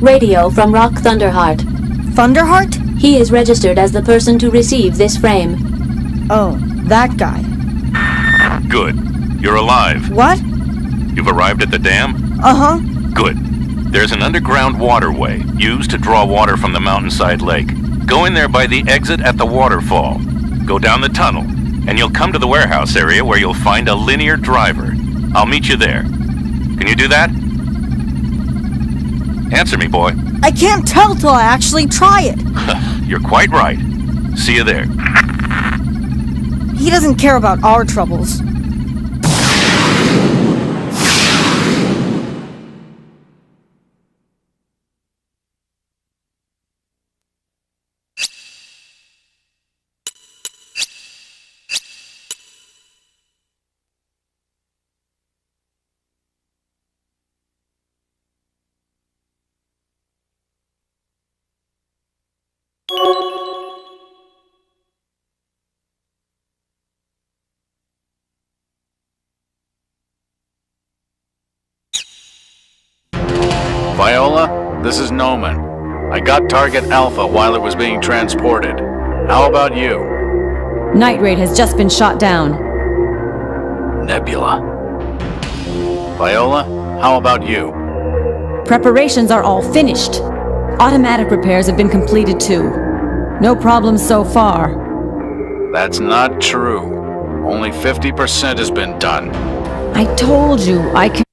Radio from Rock Thunderheart. Thunderheart? He is registered as the person to receive this frame. Oh, that guy. Good. You're alive. What? You've arrived at the dam? Uh-huh. Good. There's an underground waterway used to draw water from the mountainside lake. Go in there by the exit at the waterfall. Go down the tunnel, and you'll come to the warehouse area where you'll find a linear driver. I'll meet you there. Can you do that? Answer me, boy. I can't tell till I actually try it. You're quite right. See you there. He doesn't care about our troubles. Viola, this is Noman. I got Target Alpha while it was being transported. How about you? Night Raid has just been shot down. Nebula. Viola, how about you? Preparations are all finished. Automatic repairs have been completed too. No problems so far. That's not true. Only 50% has been done. I told you I could...